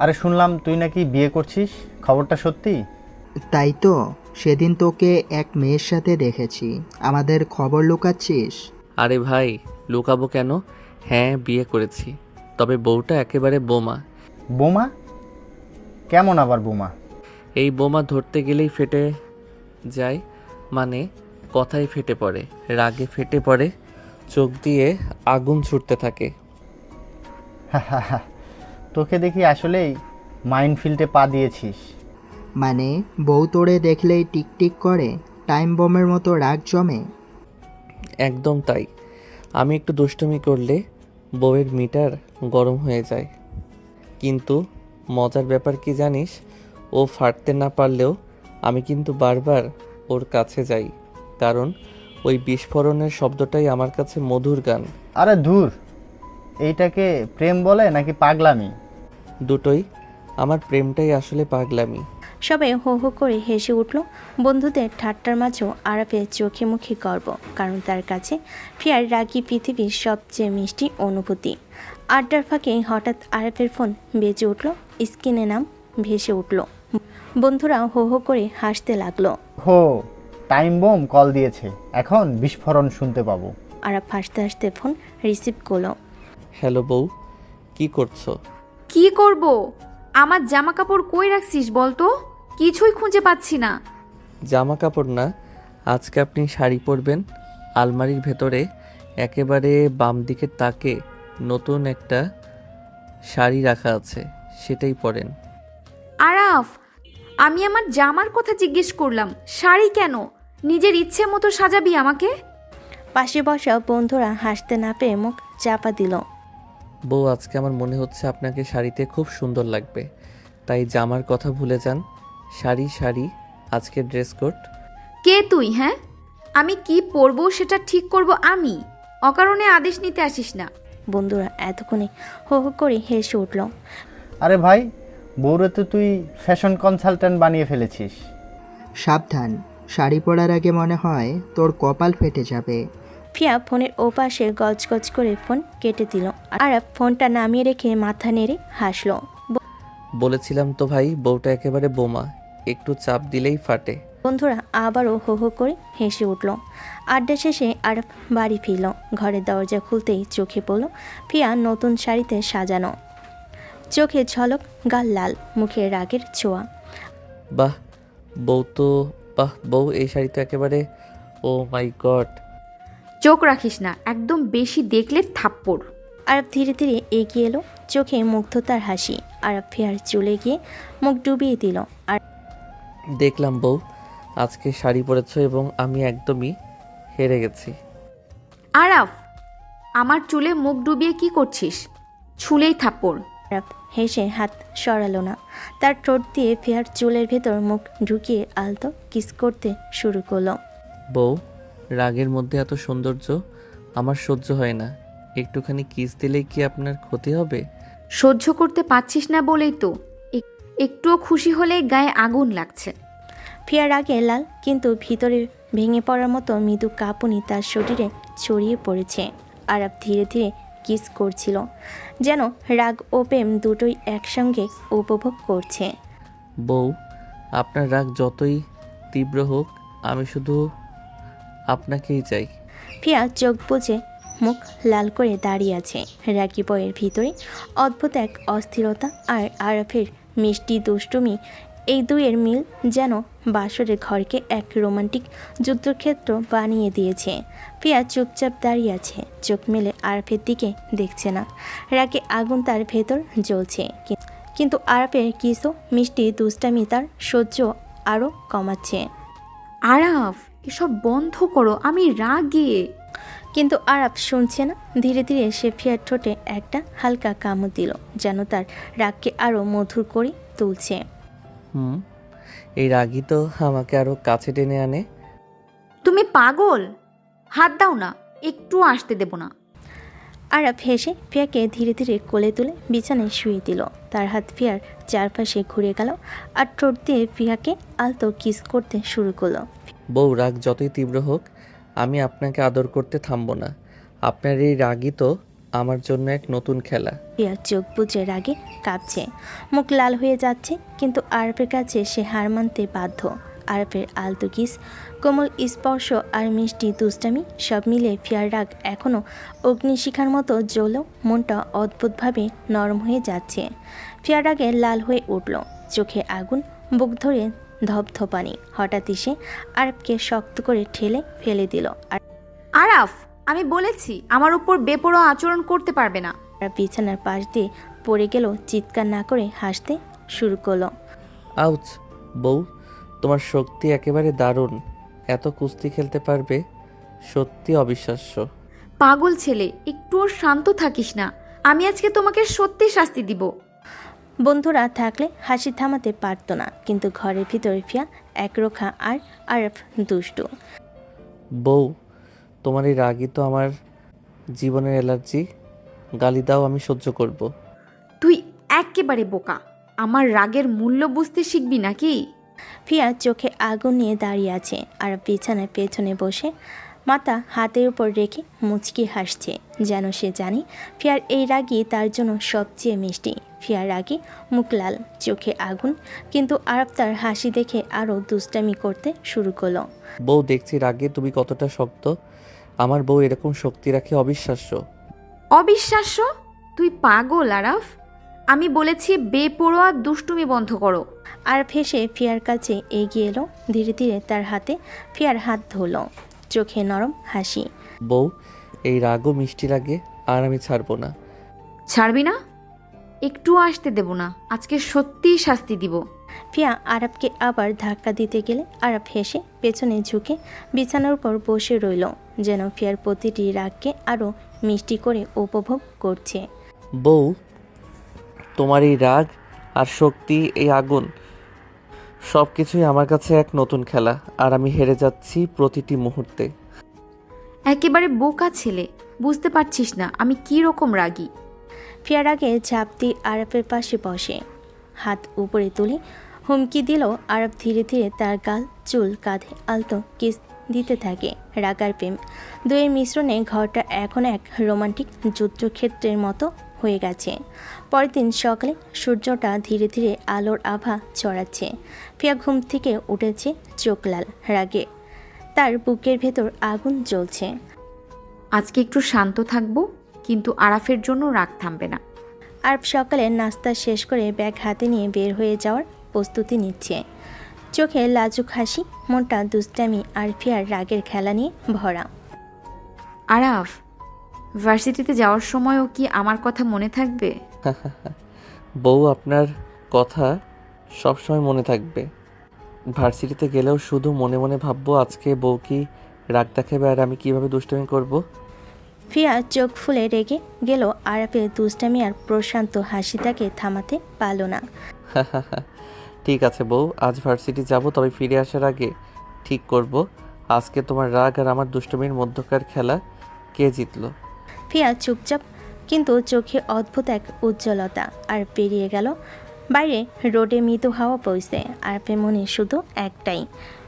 আরে শুনলাম তুই নাকি বিয়ে করছিস, খবরটা সত্যি? তাই তো, সেদিন তোকে এক মেয়ের সাথে দেখেছি। আমাদের খবর লুকাচ্ছিস? আরে ভাই, লুকাবো কেন? হ্যাঁ, বিয়ে করেছি, তবে বউটা একেবারে বোমা। বোমা? কেমন আবার বোমা? এই বোমা ধরতে গেলেই ফেটে যায়, মানে কথাই ফেটে পড়ে, রাগে ফেটে পড়ে, চোখ দিয়ে আগুন ছুটতে থাকে। তোকে দেখি আসলেই মাইনফিল্ডে পা দিয়েছিস। মানে বউ তোরে দেখলেই টিকটিক করে, টাইম বোমের মতো রাগ জমে? একদম তাই। আমি একটু দুষ্টুমি করলে বউয়ের মিটার গরম হয়ে যায়। কিন্তু মজার ব্যাপার কি জানিস? ও ফাটতে না পারলেও আমি কিন্তু বারবার ওর কাছে যাই, কারণ ওই বিস্ফোরণের শব্দটাই আমার কাছে মধুর গান। আরে ধুর, এইটাকে প্রেম বলে নাকি পাগলামি? দুটোই। আমার প্রেমটাই আসলে পাগলামি। সবাই হো হো করে হেসে উঠল। বন্ধুদের ঠাট্টার মাঝেও আরাফের চোখে মুখে গর্ব, কারণ তার কাছে ফিয়ার রাগী পৃথিবীর সবচেয়ে মিষ্টি অনুভূতি। আড্ডার ফাঁকে হঠাৎ আরাফের ফোন বেজে উঠল, স্ক্রিনে নাম ভেসে উঠল। বন্ধুরা হো হো করে হাসতে লাগলো। হো, টাইম বোম কল দিয়েছে, এখন বিস্ফোরণ শুনতে পাবো। আরাফ হাসতে হাসতে ফোন রিসিভ করলো। হ্যালো বউ, কি করছো? কি করব? আমার জামা কাপড় কই রাখছিস বলতো? কিছুই খুঁজে পাচ্ছি না। জামা কাপড় না, আজকে আপনি শাড়ি পরবেন। আলমারির ভেতরে একেবারে বাম দিকের তাকে নতুন একটা শাড়ি রাখা আছে, সেটাই পরেন। আরাফ, আমি আমার জামার কথা জিজ্ঞেস করলাম, শাড়ি কেন? নিজের ইচ্ছে মতো সাজাবি আমাকে। পাশে বসা বন্ধুরা হাসতে না পেয়ে মুখ চাপা দিল। বউ, আজকে আমার মনে হচ্ছে আপনাকে শাড়িতে খুব সুন্দর লাগবে, তাই জামার কথা ভুলে যান। শাড়ি শাড়ি, আজকে ড্রেস কোড। কে তুই? হ্যাঁ, আমি কি পরবো সেটা ঠিক করব আমি। অকারণে আদেশ নিতে আসিস না। বন্ধুরা এতক্ষণে হো হো করে হেসে উঠল। আরে ভাই, বউরে তো তুই ফ্যাশন কনসালট্যান্ট বানিয়ে ফেলেছিস। সাবধান, শাড়ি পরার আগে মনে হয় তোর কপাল ফেটে যাবে। ফিয়া ফোনের ওপাশে গজগজ করে ফোন কেটে দিল। আর ফোনটা নামিয়ে রেখে মাথা নেড়ে হাসলো। বলেছিলাম তো ভাই, বউটা একেবারে বোমা, একটু চাপ দিলেই ফাটে। বন্ধুরা আবারও হো হো করে হেসে উঠল। আড্ডা শেষে আর বাড়ি ফিরল। ঘরের দরজা খুলতেই চোখে পড়ল ফিয়া নতুন শাড়িতে সাজানো। চোখে ঝলক, গাল লাল, মুখে রাগের ছোঁয়া। বাহ বউ, এই শাড়ি তো একেবারে, ও মাই গড। চোখ রাখিস না, একদম বেশি দেখলে থাপ্পড়। আরব ধীরে ধীরে এগিয়ে এলো, চোখে মুগ্ধতার হাসি। আরব ফিয়ার চলে গিয়ে মুখ ডুবিয়ে দিল। আর দেখলাম বউ, আজকে শাড়ি পরেছো এবং আমি একদমই হেরে গেছি। আরাফ, আমার চুলে মুখ ডুবিয়ে কি করছিস? ছুলেই থাপ্পড়। আরব হেসে হাত সরালো না। তার ঠোঁট দিয়ে ফিয়ার চুলের ভেতর মুখ ঢুকিয়ে আলতো কিস করতে শুরু করলো। বউ, রাগের মধ্যে এত সৌন্দর্য আমার সহ্য হয় না। একটুখানি কিস দিলেই কি আপনার ক্ষতি হবে? সহ্য করতে পারছিস না বলেই তো একটুও খুশি হলে গায়ে আগুন লাগছে। ফিয়ার আগে লাল, কিন্তু ভিতরে ভেঙে পড়ার মতো মৃদু কাঁপুনি তার শরীরে ছড়িয়ে পড়েছে। আরব ধীরে ধীরে কিস করছিল, যেন রাগ ও প্রেম দুটোই একসঙ্গে উপভোগ করছে। বউ, আপনার রাগ যতই তীব্র হোক, আমি শুধু আপনাকেই চাই। ফিয়া চোখ বুজে মুখ লাল করে দাঁড়িয়ে আছে। রাগি বয়ের ভিতরে অদ্ভুত এক অস্থিরতা আর আরফের মিষ্টি দুষ্টুমি, এই দুইয়ের মিল যেন বাসরের ঘরকে এক রোমান্টিক যুদ্ধক্ষেত্র বানিয়ে দিয়েছে। ফিয়া চুপচাপ দাঁড়িয়ে আছে, চোখ মেলে আরফের দিকে দেখছে না। রাগে আগুন তার ভেতর জ্বলছে, কিন্তু আরফের কিছু মিষ্টি দুষ্টামি তার সহ্য আরও কমাচ্ছে। আরাফ, এসব বন্ধ করো, আমি রাগে। কিন্তু আরাফ শুনছে না। ধীরে ধীরে সে ফিয়ার ঠোঁটে একটা হালকা কামড় দিল, যেন তার রাগকে আরও মধুর করে তুলছে। এই রাগই তো আমাকে আরো কাছে টেনে আনে। তুমি পাগল? হাত দাও না, একটু আসতে দেব না। আরাফ হেসে ফিয়াকে ধীরে ধীরে কোলে তুলে বিছানায় শুয়ে দিল। তার হাত ফিয়ার চারপাশে ঘুরে গেল আর ঠোঁট দিয়ে ফিয়াকে আলতো কিস করতে শুরু করলো। বউ, রাগ যতই তীব্র হোক, আমি আপনাকে আদর করতে থামবো না। আপনার এই রাগই তো আমার জন্য এক নতুন খেলা। ফিয়া চোখ বুজে রাগে কাঁপছে, মুখ লাল হয়ে যাচ্ছে, কিন্তু আরফের কাছে সে হার মানতে বাধ্য। আরফের আলতো কিস, কোমল স্পর্শ আর মিষ্টি দুষ্টামি সব মিলে ফিয়ার রাগ এখনও অগ্নিশিখার মতো জ্বলেও মনটা অদ্ভুতভাবে নরম হয়ে যাচ্ছে। ফিয়ার রাগে লাল হয়ে উঠল, চোখে আগুন, বুক ধরে ধপধপানি। হঠাৎই সে আরফকে শক্ত করে ঠেলে ফেলে দিল। আর আরাফ, আমি বলেছি আমার উপর বেপরোয়া আচরণ করতে পারবে না। বিছানার পাশ দিয়ে পড়ে গেল, চিৎকার না করে হাসতে শুরু করলো। আউচ! বউ, তোমার শক্তি একেবারে দারুণ। এত কুস্তি খেলতে পারবে, সত্যি অবিশ্বাস্য। পাগল ছেলে, একটুও শান্ত থাকিস না। আমি আজকে তোমাকে সত্যি শাস্তি দিব। বন্ধুরা থাকলে হাসি থামাতে পারত না, কিন্তু ঘরের ভিতরে ফিয়া একরোখা আর আরফ দুষ্টু। বউ, তোমার এই রাগই তো আমার জীবনের অ্যালার্জি। গালি দাও, আমি সহ্য করব। তুই একেবারে বোকা। আমার রাগের মূল্য বুঝতে শিখবি নাকি? ফিয়া চোখে আগুন নিয়ে দাঁড়িয়ে আছে আর বিছানার পেছনে বসে মাথা হাতের উপর রেখে মুচকি হাসছে, যেন সে জানে ফিয়ার এই রাগই তার জন্য সবচেয়ে মিষ্টি। ফিয়ার রাগী, মুখ লাল, চোখে আগুন, কিন্তু আরব তার হাসি দেখে আরও দুষ্টামি করতে শুরু করলো। বউ, দেখছি রাগে তুমি কতটা শক্ত। আমার বউ এরকম শক্তি রাখে, অবিশ্বাস্য। অবিশ্বাস্য? তুই পাগল আরাফ। আমি বলেছি বেপরোয়া দুষ্টুমি বন্ধ করো। আরব হেসে ফিয়ার কাছে এগিয়ে এলো, ধীরে ধীরে তার হাতে ফিয়ার হাত ধরল, চোখে নরম হাসি। বউ, এই রাগও মিষ্টি লাগে, আর আমি ছাড়বো না। ছাড়বি না? একটুও আসতে দেব না। আজকে সত্যিই শাস্তি দিব। ফিয়া আরবকে আবার ধাক্কা দিতে গেলে আরব হেসে পেছনে ঝুঁকে বিছানার উপর বসে রইল, যেন ফিয়ার প্রতিটি রাগকে আরও মিষ্টি করে উপভোগ করছে। বউ, তোমার এই রাগ আর শক্তি, এই আগুন, সব কিছুই আমার কাছে এক নতুন খেলা, আর আমি হেরে যাচ্ছি প্রতিটি মুহূর্তে। একেবারে বোকা ছেলে, বুঝতে পারছিস না আমি কি রকম রাগী। ফিয়ার আগে ঝাঁপ দিয়ে আরবের পাশে বসে হাত উপরে তুলে হুমকি দিল। আরব ধীরে ধীরে তার গাল, চুল, কাঁধে আলতো কিস দিতে থাকে। রাগার প্রেম দুয়ের মিশ্রণে ঘরটা এখন এক রোমান্টিক যুদ্ধক্ষেত্রের মতো হয়ে গেছে। পরের দিন সকালে সূর্যটা ধীরে ধীরে আলোর আভা ছড়াচ্ছে। ফিয়া ঘুম থেকে উঠেছে, চোখ লাল, রাগে তার বুকের ভেতর আগুন জ্বলছে। আজকে একটু শান্ত থাকবো, কিন্তু আরাফের জন্য রাগ থামবে না। আরব সকালে নাস্তা শেষ করে ব্যাগ হাতে নিয়ে বের হয়ে যাওয়ার প্রস্তুতি নিচ্ছে, চোখে লাজুক হাসি, মনটা দুষ্টামি আর ফিয়ার রাগের খেলা নিয়ে ভরা। আরাফ, ভার্সিটিতে যাওয়ার সময়ও কি আমার কথা মনে থাকবে? বউ, আপনার কথা সবসময় মনে থাকবে। ভার্সিটিতে গেলেও শুধু মনে মনে ভাববো আজকে বউ কি রাগ দেখাবে আর আমি কিভাবে দুষ্টুমি করব। ফিয়া চোখ ফুলে রেগে গেল। আরবের দুষ্টামি আর প্রশান্ত হাসি তাকে থামাতে পারল না। ঠিক আছে বউ, আজ ভার্সিটি যাব, তবে ফিরে আসার আগে ঠিক করব আজকে তোমার রাগ আর আমার দুষ্টুমির মধ্যকার খেলা কে জিতলো। ফিয়া চুপচাপ, কিন্তু চোখে অদ্ভুত এক উজ্জ্বলতা। আর পেরিয়ে গেল বাইরে, রোডে মৃদু হাওয়া বইছে। আরবের মনে শুধু একটাই,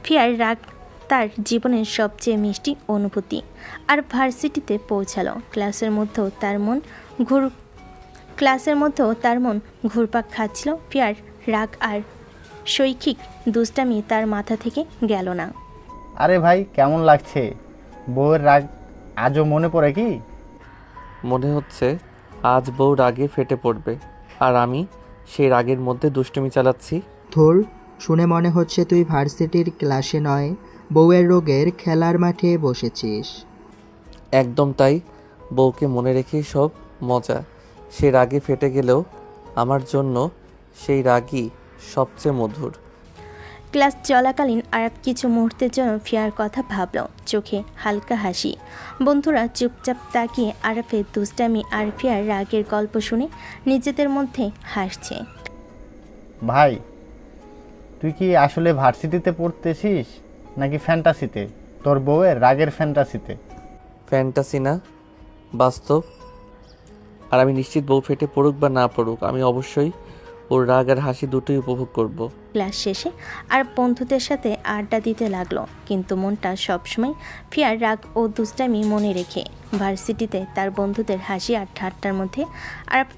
ফিয়ার রাগ তার জীবনের সবচেয়ে মিষ্টি অনুভূতি। আর ভার্সিটিতে পৌঁছালো। ক্লাসের মধ্যেও তার মন ঘুরপাক খাচ্ছিল। ফিয়ার রাগ আর শৈক্ষিক দুষ্টামি তার মাথা থেকে গেল না। আরে ভাই, কেমন লাগছে? বউয়ের রাগ আজও মনে পড়ে কি? মনে হচ্ছে আজ বউ রাগে ফেটে পড়বে, আর আমি সেই রাগের মধ্যে দুষ্টুমি চালাচ্ছি। ধুর, শুনে মনে হচ্ছে তুই ভার্সিটির ক্লাসে নয়, বউয়ের রোগের খেলার মাঠে বসেছিস। একদম তাই, বউকে মনে রেখেই সব মজা। সে রাগে ফেটে গেলেও আমার জন্য সেই রাগই সবচেয়ে মধুর। ক্লাস চলাকালীন আরব কিছু মুহূর্তের জন্য ফিয়ার কথা ভাবল, চোখে হালকা হাসি। বন্ধুরা চুপচাপ তাকিয়ে আরবের দুষ্টামি আর ফিয়ার রাগের গল্প শুনে নিজেদের মধ্যে হাসছে। ভাই, তুই কি আসলে ভার্সিটিতে পড়তেছিস নাকি ফ্যান্টাসিতে? তোর বউয়ের রাগের ফ্যান্টাসিতে? ফ্যান্টাসি না, বাস্তব। আর আমি নিশ্চিত বউ ফেটে পড়ুক বা না পড়ুক, আমি অবশ্যই ওর রাগ আর হাসি দুটোই উপভোগ করব। ক্লাস শেষে আর বন্ধুদের সাথে আড্ডা দিতে লাগলো, কিন্তু মনটা সবসময় ফিয়ার রাগ ও দুষ্টামি মনে রেখে। ভার্সিটিতে তার বন্ধুদের হাসি আর ঠাট্টার মধ্যে আরব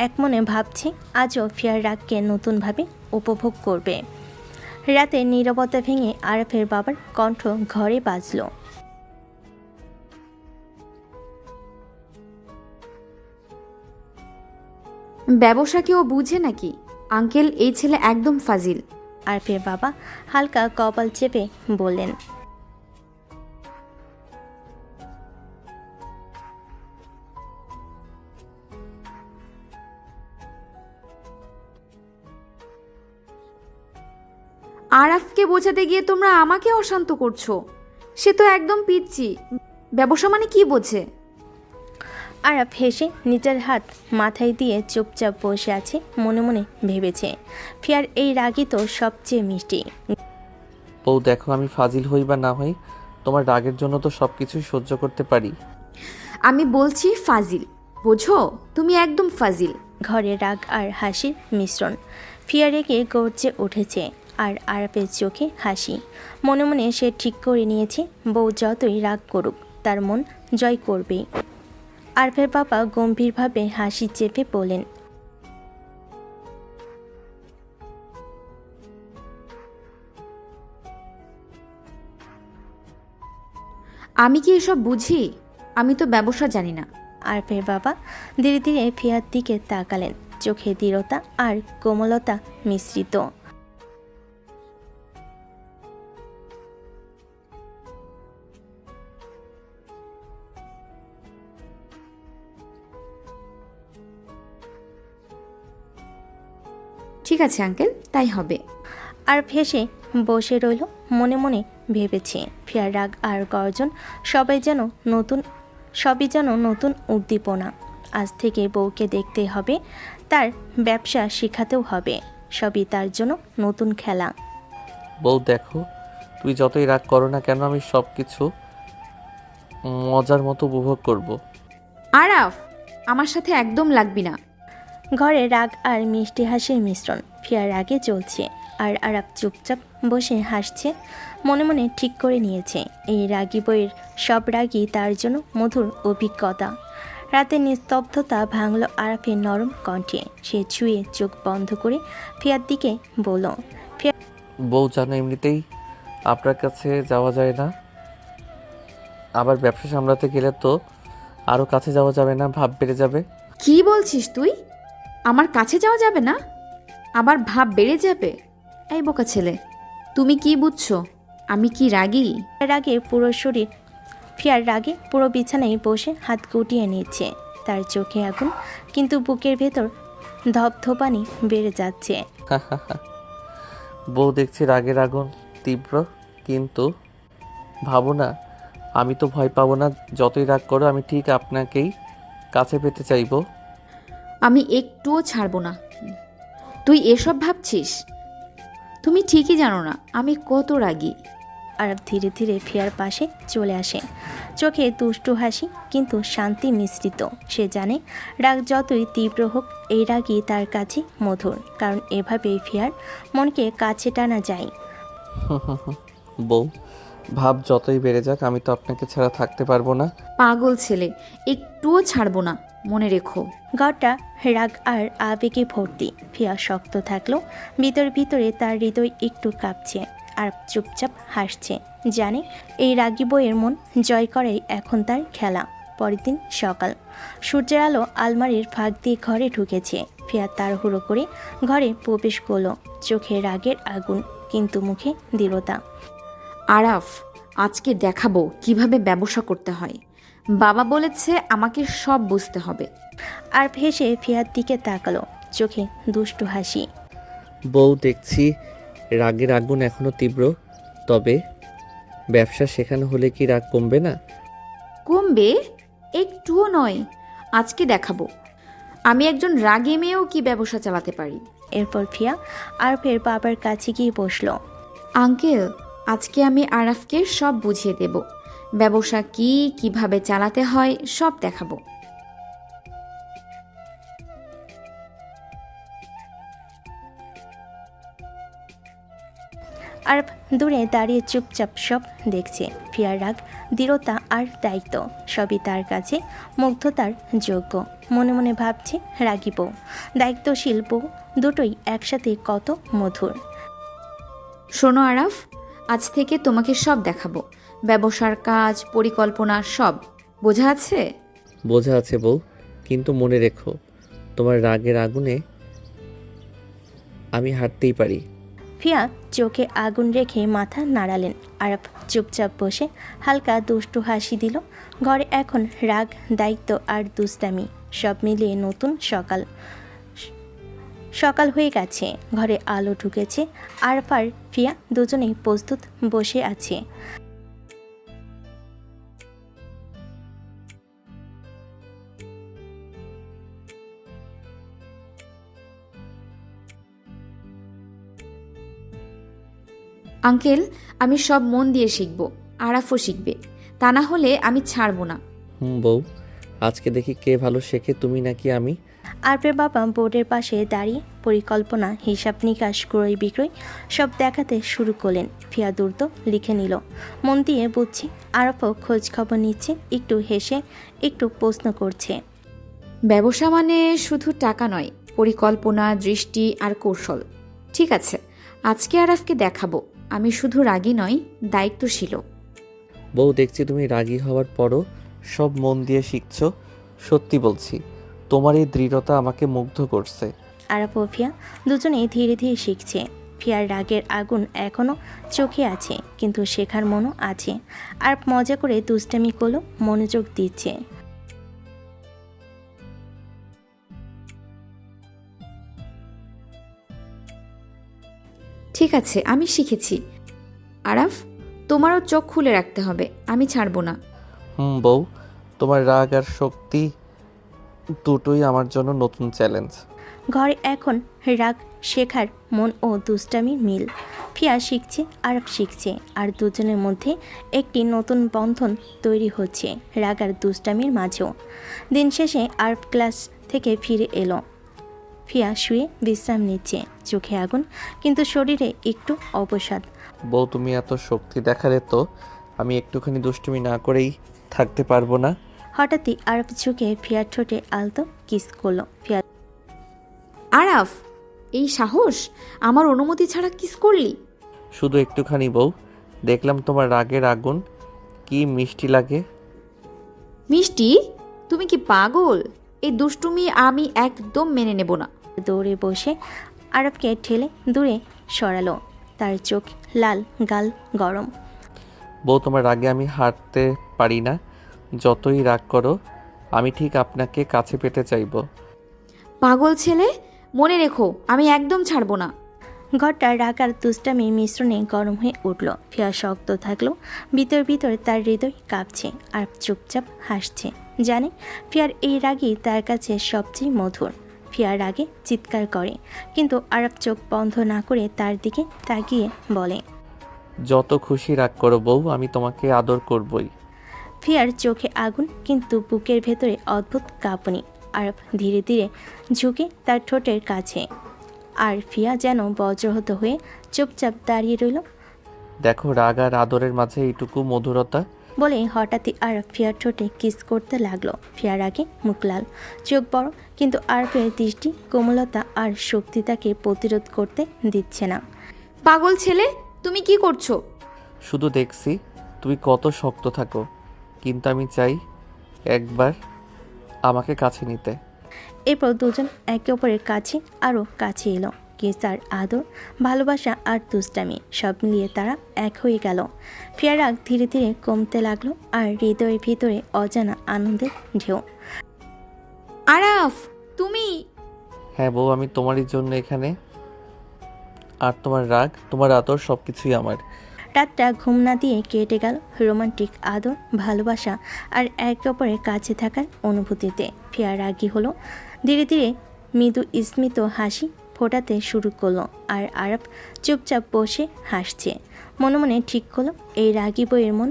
এক মনে ভাবছে আজও ফিয়ার রাগকে নতুনভাবে উপভোগ করবে। রাতে নীরবতা ভেঙে আরবের বাবার কণ্ঠ ঘরে বাজলো। ব্যবসা কি ও বুঝে নাকি? আঙ্কেল, এই ছেলে একদম ফাজিল। আরফের বাবা হালকা কপাল চেপে বললেন, আরাফকে বোঝাতে গিয়ে তোমরা আমাকে অশান্ত করছো। সে তো একদম পিচ্ছি। ব্যবসা মানে কি বোঝে? আরব হেসে নিজের হাত মাথায় দিয়ে চুপচাপ বসে আছে, মনে মনে ভেবেছে ফিয়ার এই রাগই তো সবচেয়ে মিষ্টি। বউ দেখো, আমি ফাজিল হই বা না হই, তোমার রাগের জন্য তো সব কিছুই সহ্য করতে পারি। আমি বলছি ফাজিল, বোঝো? তুমি একদম ফাজিল। ঘরে রাগ আর হাসির মিশ্রণ। ফিয়া রেগে গর্জে উঠেছে আর আরাফের চোখে হাসি। মনে মনে সে ঠিক করে নিয়েছে বউ যতই রাগ করুক তার মন জয় করবেই। আরাফের বাবা গম্ভীরভাবে হাসি চেপে বলেন, আমি কি এসব বুঝি? আমি তো ব্যবসা জানি না। আরাফের বাবা ধীরে ধীরে ফিয়ার দিকে তাকালেন, চোখে দৃঢ়তা আর কোমলতা মিশ্রিত। ঠিক আছে আঙ্কেল, তাই হবে। আর হেসে বসে রইল। মনে মনে ভেবেছে ফিয়ার রাগ আর গর্জন সবই যেন নতুন উদ্দীপনা। আজ থেকে বউকে দেখতে হবে, তার ব্যবসা শেখাতেও হবে। সবই তার জন্য নতুন খেলা। বউ দেখো, তুই যতই রাগ করো না কেন আমি সব কিছু মজার মতো উপভোগ করব। আরাফ, আমার সাথে একদম লাগবি না। ঘরে রাগ আর মিষ্টি হাসির মিশ্রণ। ফিয়ার রাগে চলছে আর আরাফ চুপচাপ বসে হাসছে। মনে মনে ঠিক করে নিয়েছে এই রাগী বইয়ের সব রাগই তার জন্য মধুর অভিজ্ঞতা। রাতে নিস্তব্ধতা ভাঙল আরাফের নরম কণ্ঠে। সে ছুঁয়ে চোখ বন্ধ করে ফিয়ার দিকে বলল, বউ জানো এমনিতেই আপনার কাছে যাওয়া যায় না, আবার ব্যবসা সামলাতে গেলে তো আরও কাছে যাওয়া যাবে না, ভাব বেড়ে যাবে। কি বলছিস তুই? আমার কাছে যাওয়া যাবে না, আবার ভাব বেড়ে যাবে? এই বোকা ছেলে, তুমি কি বুঝছো? আমি কি রাগী? ফিয়ার রাগে পুরো বিছানায় বসে হাত গুটিয়ে নিচ্ছে। তার চোখে আগুন, কিন্তু বুকের ভেতর ধপধপানি বেড়ে যাচ্ছে। বউ দেখছি রাগের আগুন তীব্র, কিন্তু ভাবো না আমি তো ভয় পাবো না। যতই রাগ করো আমি ঠিক আপনাকেই কাছে পেতে চাইবো। আমি একটুও ছাড়বো না। তুই এসব ভাবছিস? তুমি ঠিকই জানো না আমি কত রাগী। আরব ধীরে ধীরে ফিয়ার পাশে চলে আসে, চোখে দুষ্টু হাসি কিন্তু শান্তি মিশ্রিত। সে জানে রাগ যতই তীব্র হোক এই রাগই তার কাছে মধুর, কারণ এভাবেই ফিয়ার মনকে কাছে টানা যায়। বউ, ভাব যতই বেড়ে যাক আমি তো আপনাকে ছাড়া থাকতে পারবো না। পাগল ছেলে, একটুও ছাড়বো না, মনে রেখো। ঘরটা রাগ আর আবেগে ভর্তি। ফিয়া শক্ত থাকলেও ভিতরে তার হৃদয় একটু কাঁপছে। আর চুপচাপ হাসছে, জানে এই রাগী বইয়ের মন জয় করাই এখন তার খেলা। পরের দিন সকাল, সূর্যের আলো আলমারির ফাঁক দিয়ে ঘরে ঢুকেছে। ফিয়া তাড়াহুড়ো করে ঘরে প্রবেশ করলো, চোখে রাগের আগুন কিন্তু মুখে দৃঢ়তা। আরাফ, আজকে দেখাবো কিভাবে ব্যবসা করতে হয়। বাবা বলেছে আমাকে সব বুঝতে হবে। আর ভেসে ফিয়ার দিকে তাকালো, চোখে দুষ্টু হাসি। বউ দেখছি রাগের আগুন এখনো তীব্র, তবে ব্যবসা শেখানো হলে কি রাগ কমবে না? কমবে? একটুও নয়। আজকে দেখাবো আমি একজন রাগী মেয়েও কি ব্যবসা চালাতে পারি। এরপর ফিয়া আরফের বাবার কাছে গিয়ে বসলো। আঙ্কেল, আজকে আমি আরাফকে সব বুঝিয়ে দেব। ব্যবসা কি, কিভাবে চালাতে হয় সব দেখাবো। আর দূরে দাঁড়িয়ে চুপচাপ সব দেখছে। ফিয়ার রাগ, দৃঢ়তা আর দায়িত্ব সবই তার কাছে মুগ্ধতার যোগ্য। মনে মনে ভাবছে রাগী বউ, দায়িত্বশীল বউ দুটোই একসাথে কত মধুর। শোনো আরাফ, আজ থেকে তোমাকে সব দেখাবো। ব্যবসার কাজ, পরিকল্পনা সব। বোঝা আছে? বোঝা আছে বউ, কিন্তু মনে রেখো তোমার রাগের আগুনে আমি হাঁটতেই পারি। ফিয়া চোখে আগুন রেখে মাথা নাড়ালেন। আরাফ চুপচাপ বসে হালকা দুষ্টু হাসি দিল। ঘরে এখন রাগ, দায়িত্ব আর দুষ্টামি সব মিলিয়ে নতুন সকাল হয়ে গেছে। ঘরে আলো ঢুকেছে। আরাফ আর ফিয়া দুজনেই প্রস্তুত বসে আছে। আঙ্কেল, আমি সব মন দিয়ে শিখব। আরাফও শিখবে, তা না হলে আমি ছাড়বো না। বউ, আজকে দেখি কে ভালো শেখে, তুমি নাকি আমি? আরফের বাবা বোর্ডের পাশে দাঁড়িয়ে পরিকল্পনা, হিসাব নিকাশ, ক্রয় বিক্রয় সব দেখাতে শুরু করলেন। ফিয়া দ্রুত লিখে নিল। মন দিয়ে বুঝছি। আরফও খোঁজ খবর নিচ্ছে, একটু হেসে একটু প্রশ্ন করছে। ব্যবসা মানে শুধু টাকা নয়, পরিকল্পনা, দৃষ্টি আর কৌশল। ঠিক আছে, আজকে আরাফকে দেখাবো আমি শুধু রাগী নয়, দায়িত্বশীলও। বউ, দেখছি তুমি রাগী হওয়ার পরও সব মন দিয়ে শিখছো। সত্যি বলছি, তোমার এই দৃঢ়তা আমাকে মুগ্ধ করছে। আরাফ ও ফিয়া দুজনেই ধীরে ধীরে শিখছে। ফিয়ার রাগের আগুন এখনও চোখে আছে, কিন্তু শেখার মনও আছে। আর মজা করে দুষ্টামি করলো, মনোযোগ দিচ্ছে। ঠিক আছে, আমি শিখেছি। আরাফ, তোমারও চোখ খুলে রাখতে হবে, আমি ছাড়বো না। বউ, তোমার রাগ আর শক্তি দুটোই আমার জন্য নতুন চ্যালেঞ্জ। ঘরে এখন রাগ, শেখার মন ও দুষ্টামির মিল। ফিয়া শিখছে, আরব শিখছে, আর দুজনের মধ্যে একটি নতুন বন্ধন তৈরি হচ্ছে রাগ আর দুষ্টামির মাঝেও। দিন শেষে আরব ক্লাস থেকে ফিরে এলো। ফিয়া শুয়ে বিশ্রাম নিচ্ছে, চোখে আগুন কিন্তু শরীরে একটু অবসাদ। বউ, তুমি এত শক্তি দেখালে তো আমি একটুখানি দুষ্টুমি না করেই থাকতে পারবো না। হঠাৎই আরব ঝুঁকে ফিয়ার ঠোঁটে আলতো কিস করলো। ফিয়া আরাফ, এই সাহস! আমার অনুমতি ছাড়া কিস করলি? শুধু একটুখানি বউ, দেখলাম তোমার রাগের আগুন কি মিষ্টি লাগে। মিষ্টি? তুমি কি পাগল? এই দুষ্টুমি আমি একদম মেনে নেব না। দৌড়ে বসে আরবকে ঠেলে দূরে সরালো। তার চোখ লাল, গাল গরম। বউ, তোমার রাগে আমি হারতে পারি না। যতই রাগ করো, আমি ঠিক আপনাকে কাছে পেতে চাইবো। পাগল ছেলে, মনে রেখো আমি একদম ছাড়বো না। ঘরটা রাগ আর দুষ্টামি মিশ্রণে গরম হয়ে উঠল। ফিয়া শক্ত থাকলো, ভিতর ভিতর তার হৃদয় কাঁপছে আর চুপচাপ হাসছে। জানে ফিয়ার এই রাগই তার কাছে সবচেয়ে মধুর। ফিয়ার রাগে চিৎকার করে, কিন্তু আরব চোখ বন্ধ না করে তার দিকে তাকিয়ে বলে, যত খুশি রাগ করো বউ, আমি তোমাকে আদর করবই। ফিয়ার চোখে আগুন, কিন্তু বুকের ভেতরে অদ্ভুত কাঁপুনি। আরব ধীরে ধীরে ঝুঁকে তার ঠোঁটের কাছে, আর ফিয়া যেন বজ্রহত হয়ে চুপচাপ দাঁড়িয়ে রইল। দেখো, রাগ আর আদরের মাঝে এইটুকু মধুরতা। বলে হঠাৎই আরব ফিয়ার ঠোঁটে কিস করতে লাগলো। ফিয়ার আগে মুখ লাল, চোখ বড়, কিন্তু আরবের দৃষ্টি, কোমলতা আর শক্তি তাকে প্রতিরোধ করতে দিচ্ছে না। পাগল ছেলে, তুমি কি করছো? শুধু দেখছি তুমি কত শক্ত থাকো, কিন্তু আমি চাই একবার আমাকে কাছে নিতে। এরপর দুজন একে অপরের কাছে আরও কাছে এলো। কিস আর আদর, ভালোবাসা আর দুষ্টামি সব মিলিয়ে তারা এক হয়ে গেল। ফিয়ার রাগ ধীরে ধীরে কমতে লাগলো, আর হৃদয়ের ভিতরে অজানা আনন্দের ঢেউ। আরাফ, তুমি? হ্যাঁ বউ, আমি তোমারই জন্য এখানে। আর তোমার রাগ, তোমার আদর সবকিছুই আমার। রাতটা ঘুম না দিয়ে কেটে গেল রোমান্টিক আদর, ভালোবাসা আর একে অপরের কাছে থাকার অনুভূতিতে। ফিয়া রাগী হলো, ধীরে ধীরে মৃদু স্মিত হাসি ফোটাতে শুরু করলো, আর আরব চুপচাপ বসে হাসছে। মনে মনে ঠিক করলো এই রাগী বইয়ের মন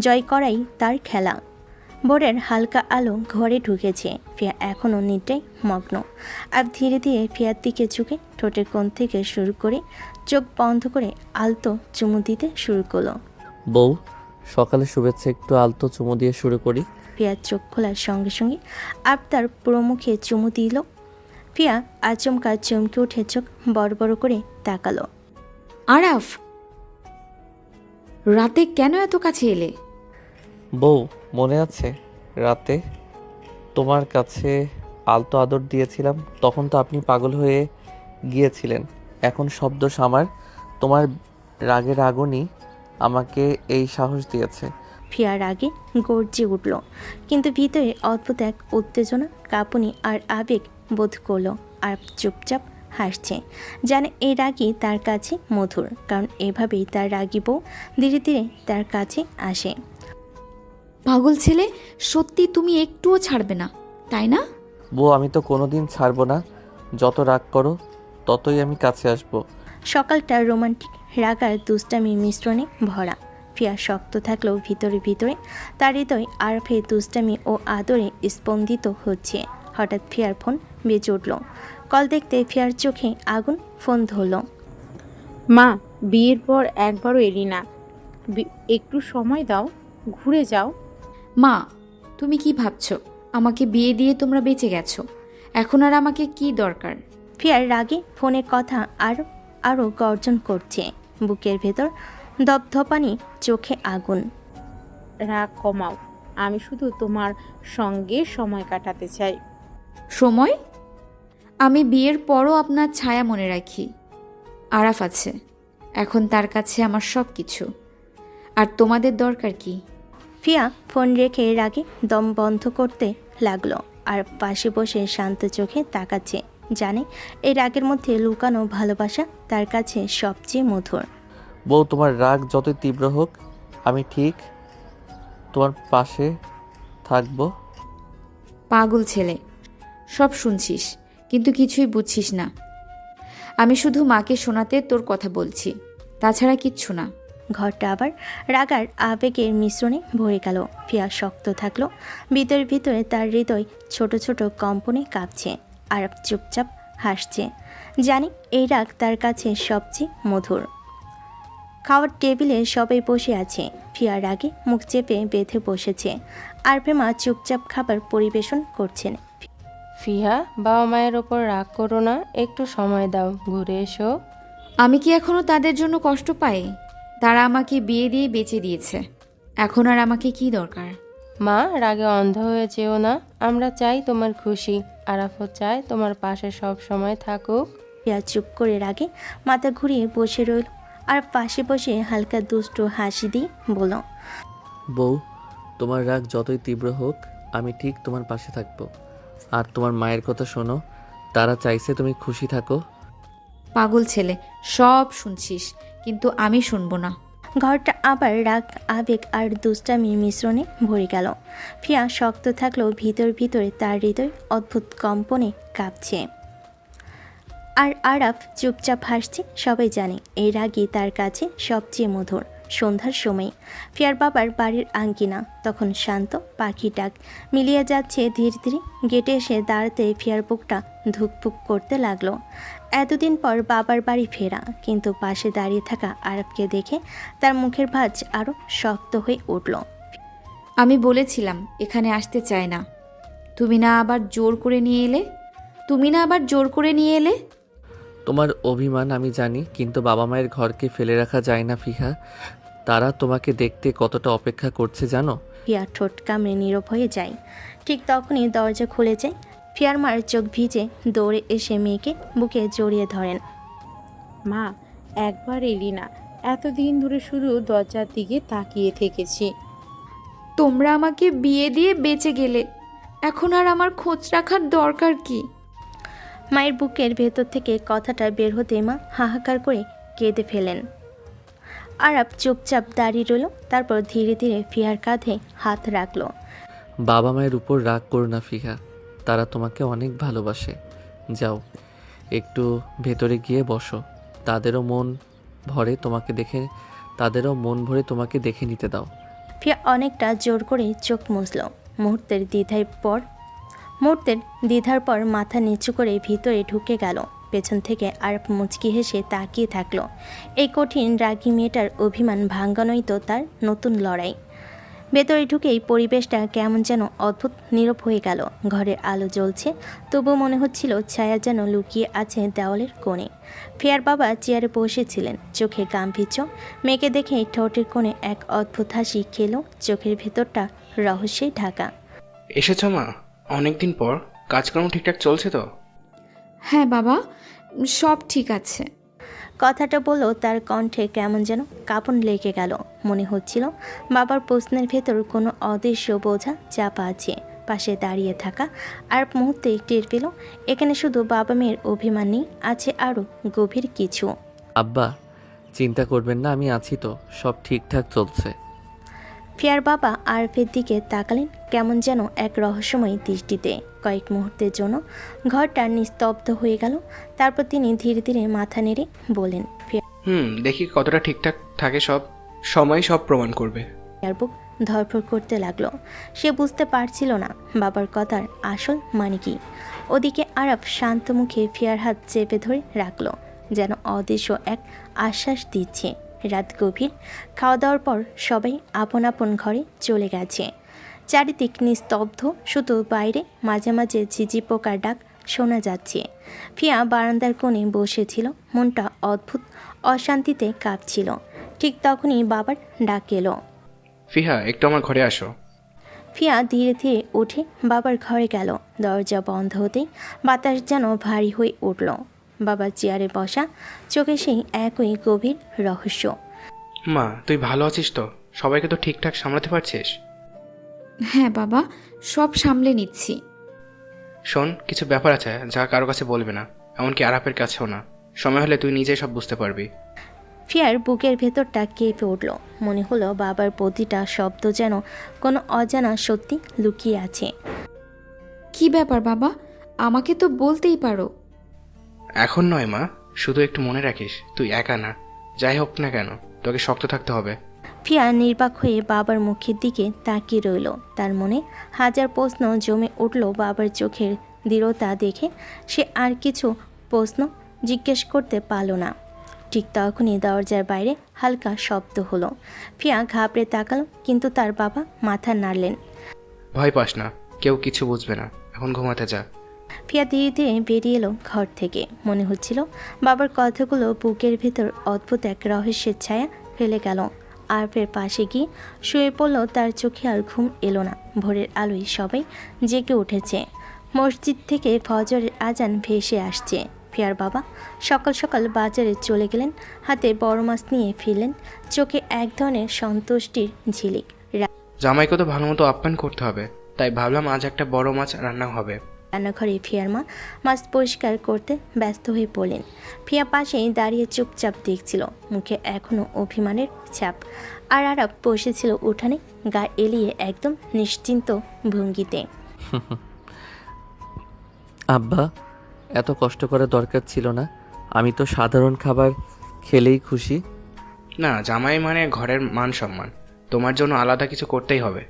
জয় করাই তার খেলা। ভোরের হালকা আলো ঘরে ঢুকেছে। ফিয়া এখনও নিদ্রায় মগ্ন। আর ধীরে ধীরে ফিয়ার দিকে ঝুঁকে ঠোঁটের কোণ থেকে শুরু করে চোখ বন্ধ করে আলতো চুমু দিতে শুরু করলো। বউ, সকালে শুভেচ্ছা, একটু আলতো চুমু দিয়ে শুরু করি। ফিয়ার চোখ খোলার সঙ্গে সঙ্গে আপ তার পুরো মুখে চুমু দিল। ফিয়া আচমকা চমকে উঠে চোখ বড় বড় করে তাকালো। আরাফ, রাতে কেন এত কাছে এলে? বউ, মনে আছে রাতে তোমার কাছে আলতো আদর দিয়েছিলাম? তখন তো আপনি পাগল হয়ে গিয়েছিলেন। এখন সব দোষ আমার। তোমার রাগের আগুনই আমাকে এই সাহস দিয়েছে। ফিয়ার আগে গর্জে উঠল, কিন্তু ভিতরে অদ্ভুত এক উত্তেজনা, কাঁপুনি আর আবেগ বোধ করলো। আর চুপচাপ হাসছে, জানে এই রাগই তার কাছে মধুর, কারণ এভাবেই তার রাগী বউ ধীরে ধীরে তার কাছে আসে। পাগল ছেলে, সত্যি তুমি একটুও ছাড়বে না, তাই না? বউ, আমি তো কোনোদিন ছাড়বো না। যত রাগ করো ততই আমি কাছে আসবো। সকালটা রোমান্টিক রাগ আর দুষ্টামি মিশ্রণে ভরা। ফিয়া শক্ত থাকলেও ভিতরে ভিতরে তার হৃদয় আরফে দুষ্টামি ও আদরে স্পন্দিত হচ্ছে। হঠাৎ ফিয়ার ফোন বেজে উঠল। কল দেখতে ফিয়ার চোখে আগুন। ফোন ধরল। মা, বিয়ের পর একবারও এলি না। একটু সময় দাও, ঘুরে যাও। মা, তুমি কি ভাবছো? আমাকে বিয়ে দিয়ে তোমরা বেঁচে গেছো, এখন আর আমাকে কি দরকার? ফিয়ার রাগে ফোনের কথা আরও গর্জন করছে। বুকের ভেতর দপধপানি, চোখে আগুন। রাগ কমাও, আমি শুধু তোমার সঙ্গে সময় কাটাতে চাই। সময়? আমি বিয়ের পরও আপনার ছায়া মনে রাখি। আরাফ আছে, এখন তার কাছে আমার সব কিছু। আর তোমাদের দরকার কি? ফিয়া ফোন রেখে রাগে দম বন্ধ করতে লাগলো আর পাশে বসে শান্ত চোখে তাকাচ্ছে। জানে এই রাগের মধ্যে লুকানো ভালোবাসা তার কাছে সবচেয়ে মধুর। বউ, তোমার রাগ যতই তীব্র হোক আমি ঠিক তোমার পাশে থাকবো। পাগল ছেলে, সব শুনছিস কিন্তু কিছুই বুঝছিস না। আমি শুধু মাকে শোনাতে তোর কথা বলছি, তাছাড়া কিচ্ছু না। ঘরটা আবার রাগ আর আবেগের মিশ্রণে ভরে গেল। ফিয়া শক্ত থাকলো, ভিতরে ভিতরে তার হৃদয় ছোট ছোট কম্পনে কাঁপছে। আর চুপচাপ হাসছে। জানি এই রাগ তার কাছে সবচেয়ে মধুর। খাওয়ার টেবিলে সবাই বসে আছে। ফিয়ার রাগে মুখ চেপে বেঁধে বসেছে। আর প্রেমা চুপচাপ খাবার পরিবেশন করছেন। ফিহা, বাবা মায়ের ওপর রাগ করো না, একটু সময় দাও, ঘুরে এসো। আমি কি এখনো তাদের জন্য কষ্ট পাই? তারা আমাকে বিয়ে দিয়ে বেঁচে দিয়েছে, এখন আর আমাকে কি দরকার? মা, রাগে অন্ধ হয়ে যেও না, আমরা চাই তোমার খুশি, আরাফও চায় তোমার পাশে সব সময় থাকুক। ফিয়া চুপ করে রাগে মাথা ঘুরিয়ে বসে রইল আর পাশে বসে হালকা দুষ্টু হাসি দিয়ে বলল, বউ, তোমার রাগ যতই তীব্র হোক আমি ঠিক তোমার পাশে থাকবো। আর তোমার মায়ের কথা শোনো, তারা চাইছে তুমি খুশি থাকো। পাগল ছেলে, সব শুনছিস কিন্তু আমি শুনবো না। ঘরটা আবার রাগ, আবেগ আর দুষ্টামি মিশ্রণে ভরে গেল। ফিয়া শক্ত থাকলেও ভিতরে তার হৃদয় অদ্ভুত কম্পনে কাঁপছে। আর আরাফ চুপচাপ হাসছে। সবাই জানে এই রাগই তার কাছে সবচেয়ে মধুর। সন্ধ্যার সময় ফিয়ার বাবার বাড়ির আঙ্গিনা তখন শান্ত, পাখি ডাক মিলিয়ে যাচ্ছে ধীরে ধীরে। গেটে এসে দাঁড়াতে ফিয়ার বুকটা ধুকপুক করতে লাগলো। এতদিন পর বাবার বাড়ি ফেরা, কিন্তু পাশে দাঁড়িয়ে থাকা আরাফকে দেখে তার মুখের ভাঁজ আরও শক্ত হয়ে উঠল। আমি বলেছিলাম এখানে আসতে চায় না, তুমি না আবার জোর করে নিয়ে এলে? তোমার অভিমান আমি জানি, কিন্তু বাবা মায়ের ঘরকে ফেলে রাখা যায় না ফিহা। তারা তোমাকে দেখতে কতটা অপেক্ষা করছে জানো? ফিয়া ঠোঁট কামড়ে নীরব হয়ে যায়। ঠিক তখনই দরজা খুলে যায়। ফিয়ার মার চোখ ভিজে দৌড়ে এসে মেয়েকে বুকে জড়িয়ে ধরেন। মা, একবার এলি না, এতদিন ধরে শুধু দরজার দিকে তাকিয়ে থেকেছি। তোমরা আমাকে বিয়ে দিয়ে বেঁচে গেলে, এখন আর আমার খোঁজ রাখার দরকার কি? মায়ের বুকের ভেতর থেকে কথাটা বের হতে মা হাহাকার করে কেঁদে ফেলেন। আরাপ চুপচাপ দাঁড়িয়ে রইল, তারপর ধীরে ধীরে ফিয়ার কাঁধে হাত রাখলো। বাবা মায়ের উপর রাগ করো না ফিহা, তারা তোমাকে অনেক ভালোবাসে। যাও একটু ভেতরে গিয়ে বসো, তাদেরও মন ভরে তোমাকে দেখে নিতে দাও। ফিয়া অনেকটা জোর করে চোখ মুছল। মুহূর্তের দ্বিধার পর মাথা নিচু করে ভিতরে ঢুকে গেল। পেছন থেকে আরাপ মুচকি হেসে তাকিয়ে থাকলো। এই কঠিন রাগী মেয়েটার অভিমান ভাঙ্গানোই তো তার নতুন লড়াই। ভেতরে ঢুকেই পরিবেশটা কেমন যেন অদ্ভুত নীরব হয়ে গেল। ঘরের আলো জ্বলছে, তবু মনে হচ্ছিল ছায়া যেন লুকিয়ে আছে দেওয়ালের কোণে। ফিয়ার বাবা চেয়ারে বসেছিলেন, চোখে গাম্ভীর্য। মেয়েকে দেখে ঠোঁটের কোণে এক অদ্ভুত হাসি খেলো, চোখের ভেতরটা রহস্যে ঢাকা। এসেছ মা, অনেকদিন পর। কাজকর্ম ঠিকঠাক চলছে তো? হ্যাঁ বাবা, সব ঠিক আছে। কথাটা বললেও তার কণ্ঠে কেমন যেন কাঁপন লেগে গেল। মনে হচ্ছিল বাবার প্রশ্নের ভেতর কোনো অদৃশ্য বোঝা চাপা আছে। পাশে দাঁড়িয়ে থাকা আর মুহূর্তে টের পেল এখানে শুধু বাবা মেয়ের অভিমান নেই, আছে আরও গভীর কিছু। আব্বা, চিন্তা করবেন না, আমি আছি তো, সব ঠিকঠাক চলছে। ফিয়ার বাবা আরফের দিকে তাকালেন কেমন যেন এক রহস্যময় দৃষ্টিতে। কয়েক মুহূর্তের জন্য ঘরটা নিস্তব্ধ হয়ে গেল। তারপর তিনি ধীরে ধীরে মাথা নেড়ে বলেন, দেখি কতটা ঠিকঠাক থাকে সব, সময় সব প্রমাণ করবে। ফিয়ার বুক ধরফর করতে লাগলো। সে বুঝতে পারছিল না বাবার কথার আসল মানে কি। ওদিকে আরব শান্ত মুখে ফিয়ার হাত চেপে ধরে রাখলো, যেন অদৃশ্য এক আশ্বাস দিচ্ছে। রাত গভীর, খাওয়া দাওয়ার পর সবাই আপন আপন ঘরে চলে গেছে। চারিদিক নিস্তব্ধ, শুধু বাইরে মাঝে মাঝে ঝিঝি পোকার ডাক শোনা যাচ্ছে। ফিয়া বারান্দার কোণে বসেছিল, মনটা অদ্ভুত অশান্তিতে কাঁপছিল। ঠিক তখনই বাবার ডাক এলো। ফিহা, একটু আমার ঘরে আসো। ফিয়া ধীরে ধীরে উঠে বাবার ঘরে গেল। দরজা বন্ধ হতেই বাতাস যেন ভারী হয়ে উঠল। বাবা চেয়ারে বসা, চোখে সেই একই গভীর রহস্য। মা, তুই ভালো আছিস তো? সবাইকে তো ঠিকঠাক সামলাতে পারছিস? হ্যাঁ বাবা, সব সামলে নিচ্ছি। শোন, কিছু ব্যাপার আছে যা কারো কাছে বলবে না, এমনকি আরাপের কাছেও না। সময় হলে তুই নিজেই সব বুঝতে পারবি। ফিয়ার বুকের ভেতরটা কেঁপে উঠল। মনে হলো বাবার প্রতিটা শব্দ যেন কোনো অজানা সত্যি লুকিয়ে আছে। কি ব্যাপার বাবা, আমাকে তো বলতেই পারো। এখন নয় মা, শুধু একটু মনে রাখিস তুই একা না। যাই হোক না কেন, তোকে শক্ত থাকতে হবে। ফিয়া নির্বাক হয়ে বাবার মুখের দিকে তাকিয়ে রইল। তার মনে হাজার প্রশ্ন জমে উঠল বাবার চোখের দৃঢ়তা দেখে। সে আর কিছু প্রশ্ন জিজ্ঞেস করতে পারল না। ঠিক তখনই দরজার বাইরে হালকা শব্দ হলো। ফিয়া ঘাবড়ে তাকালো, কিন্তু তার বাবা মাথা নাড়লেন। ভয় পাস না, কেউ কিছু বুঝবে না, এখন ঘুমাতে যা। ফিয়া ধীরে ধীরে বেরিয়ে এলো ঘর থেকে। মনে হচ্ছিল বাবার কথাগুলো বুকের ভেতর অদ্ভুত এক রহস্যের ছায়া ফেলে গেল। আরফের পাশে গিয়ে শুয়ে পড়ল। তার চোখে আর ঘুম এলো না। ভোরের আলোয় সবাই জেগে উঠেছে। মসজিদ থেকে ফজরের আজান ভেসে আসছে। ফিয়ার বাবা সকাল সকাল বাজারে চলে গেলেন। হাতে বড় মাছ নিয়ে ফিরলেন, চোখে এক ধরনের সন্তুষ্টির ঝিলিক। জামাইকে তো ভালো মতো আপ্যায়ন করতে হবে, তাই ভাবলাম আজ একটা বড় মাছ রান্না হবে। রান্নাঘরে ফিয়ার মা মাছ পরিষ্কার করতে ব্যস্ত হয়ে পড়লেন। ফিয়া পাশেই দাঁড়িয়ে চুপচাপ দেখছিল, মুখে এখনো অভিমানের ছাপ। আর আরাপ বসেছিল উঠানে, গা এলিয়ে একদম নিশ্চিন্ত ভঙ্গিতে। আব্বা, এত কষ্ট করার দরকার ছিল না। আমি তো সাধারণ খাবার খেলেই খুশি। না, জামাই মানে ঘরের মান সম্মান, তোমার জন্য আলাদা কিছু করতেই হবে।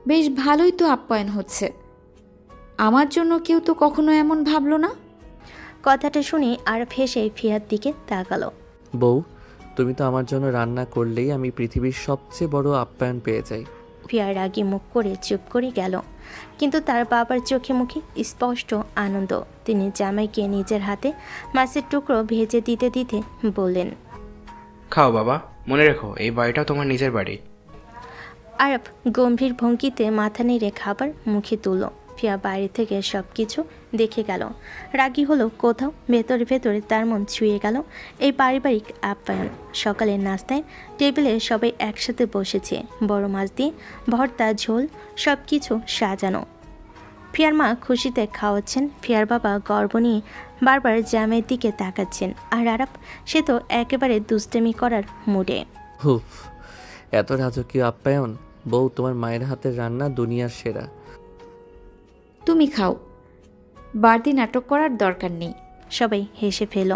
বেশ ভালোই তো আপ্যায়ন হচ্ছে। আমার জন্য কেউ তো কখনো এমন ভাবলো না। কথাটা শুনে আরাপ হেসে ফিয়ার দিকে তাকালো। বউ, তুমি তো আমার জন্য রান্না করলেই আমি পৃথিবীর সবচেয়ে বড় আপ্যায়ন পেয়ে যাই। ফিয়ার রাগে মুখ করে চুপ করে গেল, কিন্তু তার বাবার চোখে মুখে স্পষ্ট আনন্দ। তিনি জামাইকে নিজের হাতে মাছের টুকরো ভেজে দিতে দিতে বললেন, খাও বাবা, মনে রেখো এই বাড়িটা তোমার নিজের বাড়ি। আরব গম্ভীর ভঙ্গিতে মাথা নেড়ে খাবার মুখে তুলল। ফিয়া বাইরে থেকে সব কিছু দেখে গেল। রাগী হলো কোথাও, ভেতরে ভেতরে তার মন ছুঁয়ে গেল এই পারিবারিক আপ্যায়ন। সকালের নাস্তায় টেবিলে সবাই একসাথে বসেছে। বড় মাছ দিয়ে ভর্তা, ঝোল, সব কিছু সাজানো। ফিয়ার মা খুশিতে খাওয়াচ্ছেন। ফিয়ার বাবা গর্ব নিয়ে বারবার জামের দিকে তাকাচ্ছেন। আর আরব, সে তো একেবারে দুষ্টেমি করার মুডে। হুফ, এত রাজকীয় আপ্যায়ন। বউ, তোমার মায়ের হাতের রান্না দুনিয়ার সেরা। তুমি খাও, বাড়তি নাটক করার দরকার নেই। সবাই হেসে ফেল।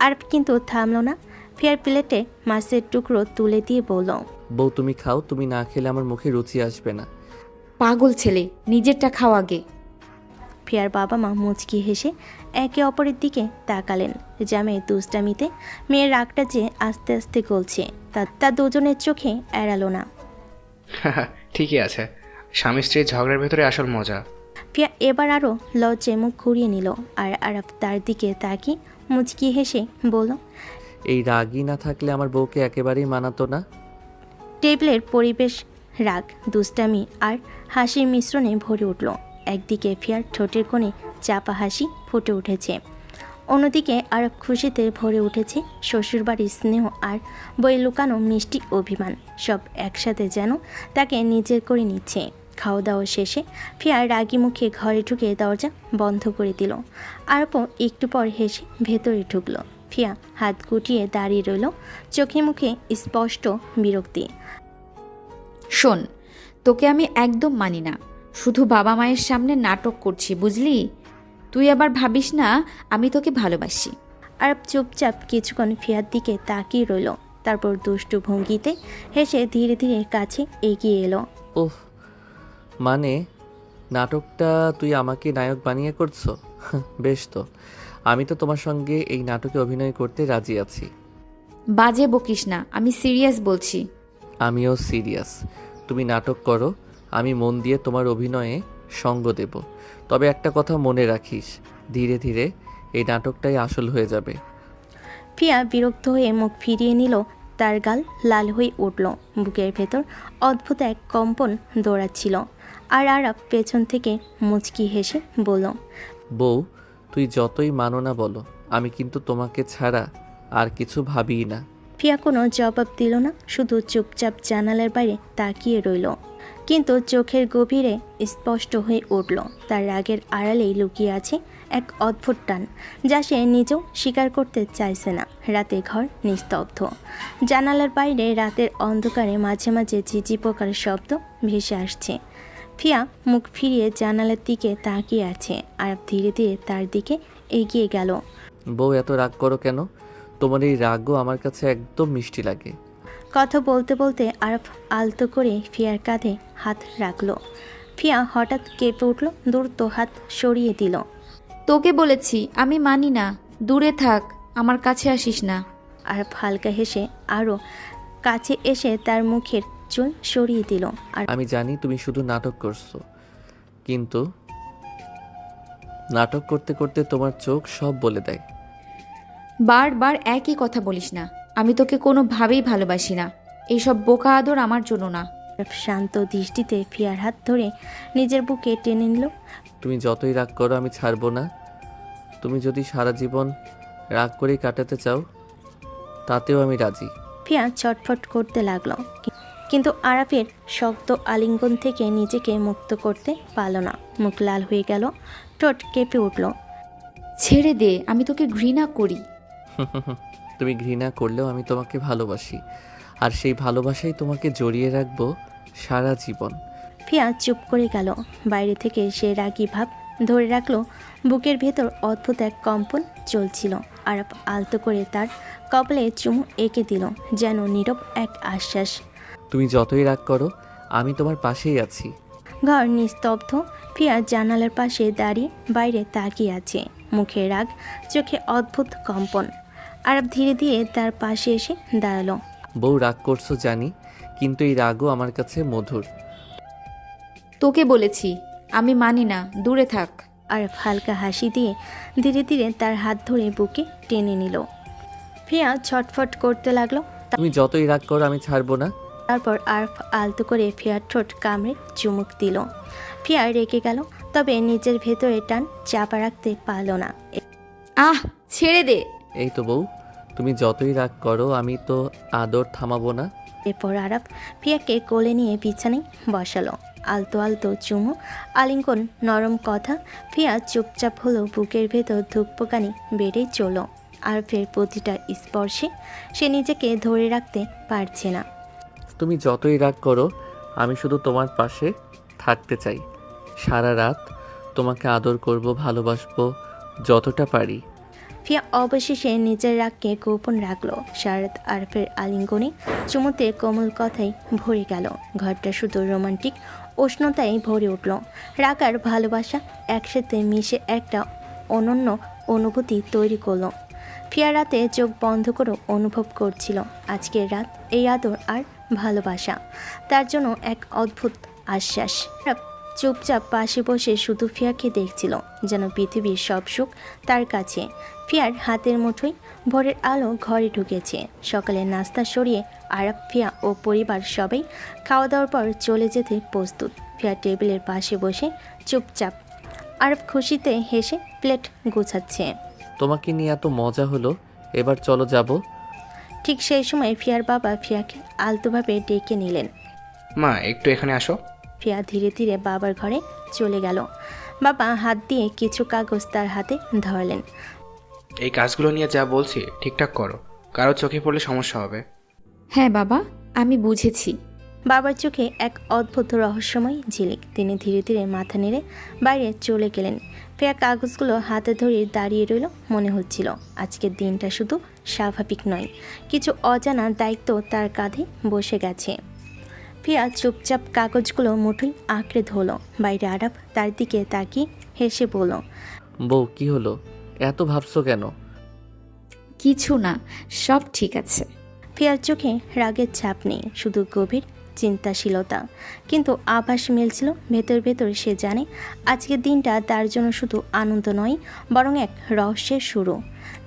আর কিন্তু থামলো না। ফিয়ার প্লেটে মাছের টুকরো তুলে দিয়ে বলল, বউ, তুমি খাও, তুমি না খেলে আমার মুখে রুচি আসবে না। পাগল ছেলে, নিজেরটা খাও আগে। ফিয়ার বাবা মা মুচকি হেসে একে অপরের দিকে তাকালেন। জামে দুষ্টামিতে মেয়ের রাগটা যে আস্তে আস্তে গলছে, তা দুজনের চোখে এড়ালো না। ঠিকই আছে, স্বামী স্ত্রীর ঝগড়ার ভেতরে আসল মজা। ফিয়া এবার আরও লজ্জে মুখ ঘুরিয়ে নিল। আর আরব তার দিকে তাকিয়ে মুচকি হেসে বলল, এই রাগই না থাকলে আমার বউকে একেবারেই মানাতো না। টেবিলের পরিবেশ রাগ, দুষ্টামি আর হাসির মিশ্রণে ভরে উঠল। একদিকে ফিয়ার ঠোঁটের কোণে চাপা হাসি ফুটে উঠেছে, অন্যদিকে আরব খুশিতে ভরে উঠেছে। শ্বশুরবাড়ির স্নেহ আর বই লুকানো মিষ্টি অভিমান সব একসাথে যেন তাকে নিজের করে নিচ্ছে। খাওয়া দাওয়া শেষে ফিয়া রাগি মুখে ঘরে ঢুকে দরজা বন্ধ করে দিল। আরবও একটু পর হেসে ভেতরে ঢুকলো। ফিয়া হাত গুটিয়ে দাঁড়িয়ে রইল, চোখে মুখে স্পষ্ট বিরক্তি। শোন, তোকে আমি একদম মানি না। শুধু বাবা মায়ের সামনে নাটক করছি, বুঝলি? তুই আবার ভাবিস না আমি তোকে ভালোবাসি। আরব চুপচাপ কিছুক্ষণ ফিয়ার দিকে তাকিয়ে রইল, তারপর দুষ্টু ভঙ্গিতে হেসে ধীরে ধীরে কাছে এগিয়ে এলো। ওহ, মানে নাটকটা তুই আমাকে নায়ক বানিয়ে করছো? বেশ তো, আমি তো তোমার সঙ্গে এই নাটকে অভিনয় করতে রাজি আছি। বাজে বকিস না, আমি সিরিয়াস বলছি। আমিও সিরিয়াস। তুমি নাটক করো, আমি মন দিয়ে তোমার অভিনয়ে সঙ্গ দেব। তবে একটা কথা মনে রাখিস, ধীরে ধীরে এই নাটকটাই আসল হয়ে যাবে। ফিয়া বিরক্ত হয়ে মুখ ফিরিয়ে নিল, তার গাল লাল হয়ে উঠল, বুকের ভেতর অদ্ভুত এক কম্পন দৌড়াচ্ছিল। আর আরব পেছন থেকে মুচকি হেসে বলল, বউ, তুই যতই মানো না বলো, আমি কিন্তু তোমাকে ছাড়া আর কিছু ভাবিই না। ফিয়া কোনো জবাব দিল না, শুধু চুপচাপ জানালার বাইরে তাকিয়ে রইল। কিন্তু চোখের গভীরে স্পষ্ট হয়ে উঠল, তার রাগের আড়ালেই লুকিয়ে আছে এক অদ্ভুত টান, যা সে নিজেও স্বীকার করতে চাইছে না। রাতে ঘর নিস্তব্ধ, জানালার বাইরে রাতের অন্ধকারে মাঝে মাঝে ঝিঝি পোকার শব্দ ভেসে আসছে। ফিয়া মুখ ফিরিয়ে জানালার দিকে তাকিয়ে আছে, আর ধীরে ধীরে তার দিকে এগিয়ে গেল। বউ, এত রাগ করো কেন? তোমার এই রাগও আমার কাছে একদম মিষ্টি লাগে। কথা বলতে বলতে আরফ আলতো করে ফিয়ার কাঁধে হাত রাখলো। ফিয়া হঠাৎ কেঁপে উঠল, দ্রুত হাত সরিয়ে দিল। তোকে বলেছি আমি মানি না, দূরে থাক, আমার কাছে আসিস না। আরফ হালকা হেসে আরও কাছে এসে তার মুখের চুল সরিয়ে দিল। আর আমি জানি তুমি শুধু নাটক করছো, কিন্তু নাটক করতে করতে তোমার চোখ সব বলে দেয়। বারবার একই কথা বলিস না, আমি তোকে কোনোভাবেই ভালোবাসি না। এইসব বোকা আদর আমার জন্য না। আরফ শান্ত দৃষ্টিতে ফিয়ার হাত ধরে নিজের বুকে টেনে নিল। তুমি যতই রাগ করো আমি ছাড়বো না। তুমি যদি সারা জীবন রাগ করেই কাটাতে চাও, তাতেও আমি রাজি। ফিয়া ছটফট করতে লাগলো, কিন্তু আরাফের শক্ত আলিঙ্গন থেকে নিজেকে মুক্ত করতে পারল না। মুখ লাল হয়ে গেল, ঠোঁট কেঁপে উঠল। ছেড়ে দে, আমি তোকে ঘৃণা করি। তুমি ঘৃণা করলেও আমি তোমাকে ভালোবাসি, আর সেই ভালোবাসাই তোমাকে জড়িয়ে রাখবো সারা জীবন। ফিয়া চুপ করে গেল। বাইরে থেকে সে রাগী ভাব ধরে রাখলো, বুকের ভেতর অদ্ভুত এক কম্পন চলছিল। আরাপ আলতো করে তার কপালে চুমু এঁকে দিল, যেন নীরব এক আশ্বাস। তুমি যতই রাগ করো আমি তোমার পাশেই আছি। ঘর নিস্তব্ধ। ফিয়া জানালার পাশে দাঁড়িয়ে বাইরে তাকিয়ে আছে, মুখে রাগ, চোখে অদ্ভুত কম্পন। আরাপ ধীরে ধীরে তার পাশে এসে দাঁড়ালো। বউ, রাগ করছো জানি, কিন্তু এই রাগও আমার কাছে মধুর। তোকে বলেছি আমি মানি না, দূরে থাক। আরাপ হালকা হাসি দিয়ে ধীরে ধীরে তার হাত ধরে বুকে টেনে নিল। ফিয়া ছটফট করতে লাগলো। তুমি যতই রাগ করো আমি ছাড়বো না। তারপর আরফ আলতো করে ফিয়ার ঠোঁট কামড়ে চুমুক দিল। ফিয়া রেগে গেল, তবে নিজের ভেতরে টান চাপা রাখতে পারল না। আহ, ছেড়ে দে। এই তো বউ, তুমি যতই রাগ করো আমি তো আদর থামাবো না। এরপর আরফ ফিয়াকে কোলে নিয়ে বিছানায় বসালো। আলতো আলতো চুমু, আলিঙ্গন, নরম কথা। ফিয়া চুপচাপ হলো, বুকের ভেতর ধূপকানি বেড়েই চলো। আরফের প্রতিটা স্পর্শে সে নিজেকে ধরে রাখতে পারছে না। তুমি যতই রাগ করো আমি শুধু তোমার পাশে থাকতে চাই। সারা রাত তোমাকে আদর করব, ভালোবাসবো যতটা পারি। ফিয়া অবশেষে নিজের রাগকে গোপন রাখলো। শারদ আরফের আলিঙ্গনে, চুমুতে, কোমল কথাই ভরে গেল। ঘরটা শুধু রোমান্টিক উষ্ণতায় ভরে উঠল। রাগ আর ভালোবাসা একসাথে মিশে একটা অনন্য অনুভূতি তৈরি করলো। ফিয়া রাতে চোখ বন্ধ করে অনুভব করছিল আজকের রাত, এই আদর আর ভালোবাসা তার জন্য এক অদ্ভুত আশ্বাস। চুপচাপ পাশে বসে শুধু ফিয়াকে দেখছিল, যেন পৃথিবীর সব সুখ তার কাছে। ফিয়ার হাতের মুঠোয় ভোরের আলো ঘরে ঢুকেছে। সকালের নাস্তা সরিয়ে আরাপ, ফিয়া ও পরিবার সবাই খাওয়া দাওয়ার পর চলে যেতে প্রস্তুত। ফিয়া টেবিলের পাশে বসে চুপচাপ, আরাপ খুশিতে হেসে প্লেট গোছাচ্ছে। তোমাকে নিয়ে এত মজা হলো, এবার চলো যাব। ঠিক সেই সময় ফিয়ার বাবা ফিয়াকে আলতোভাবে ডেকে নিলেন। মা, একটু এখানে আসো। ফিয়া ধীরে ধীরে বাবার ঘরে চলে গেল। বাবা হাত দিয়ে কিছু কাগজ তার হাতে ধরলেন। এই কাজগুলো নিয়ে যা বলছি ঠিকঠাক করো, কারো চোখে পড়লে সমস্যা হবে। হ্যাঁ বাবা, আমি বুঝেছি। বাবার চোখে এক অদ্ভুত রহস্যময় ঝিলিক। তিনি ধীরে ধীরে মাথা নেড়ে বাইরে চলে গেলেন। ফিয়া কাগজগুলো হাতে ধরে দাঁড়িয়ে রইল। মনে হচ্ছিল আজকের দিনটা শুধু স্বাভাবিক নয়, কিছু অজানা দায়িত্ব তার কাঁধে বসে গেছে। ফিয়া চুপচাপ কাগজগুলো মুঠোয় আঁকড়ে ধরল। বাইরে আরাফ তার দিকে তাকিয়ে হেসে বলল, বউ কি হলো, এত ভাবছো কেন? কিছু না, সব ঠিক আছে। ফিয়ার চোখে রাগের ছাপ নেই, শুধু গভীর চিন্তাশীলতা। কিন্তু আভাস মিলছিল ভেতর ভেতর সে জানে আজকের দিনটা তার জন্য শুধু আনন্দ নয়, বরং এক রহস্যের শুরু।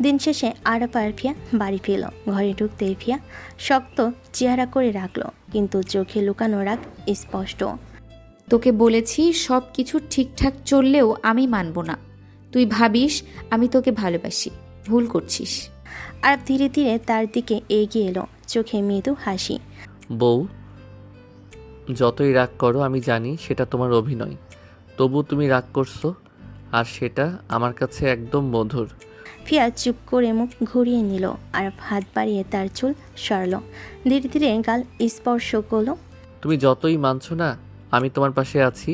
দিন শেষে আরাফ আর ফিয়া বাড়ি ফিরল। ঘরে ঢুকতেই ফিয়া শক্ত চেহারা করে রাখলো, কিন্তু চোখে লুকানো রাগ স্পষ্ট। তোকে বলেছি সব কিছু ঠিকঠাক চললেও আমি মানব না। তুই ভাবিস আমি তোকে ভালোবাসি, ভুল করছিস। আরাফ ধীরে ধীরে তার দিকে এগিয়ে এলো, চোখে মৃদু হাসি। বউ, যতই রাগ করো আমি জানি সেটা তোমার অভিনয়, তবু তুমি রাগ করছো, আর সেটা আমার কাছে একদম মধুর। ফিয়া চুপ করে মুখ ঘুরিয়ে নিল। আরাফ হাত বাড়িয়ে তার চুল সরাল, ধীরে ধীরে গাল স্পর্শ করলো। তুমি যতই মানছো না আমি তোমার পাশে আছি,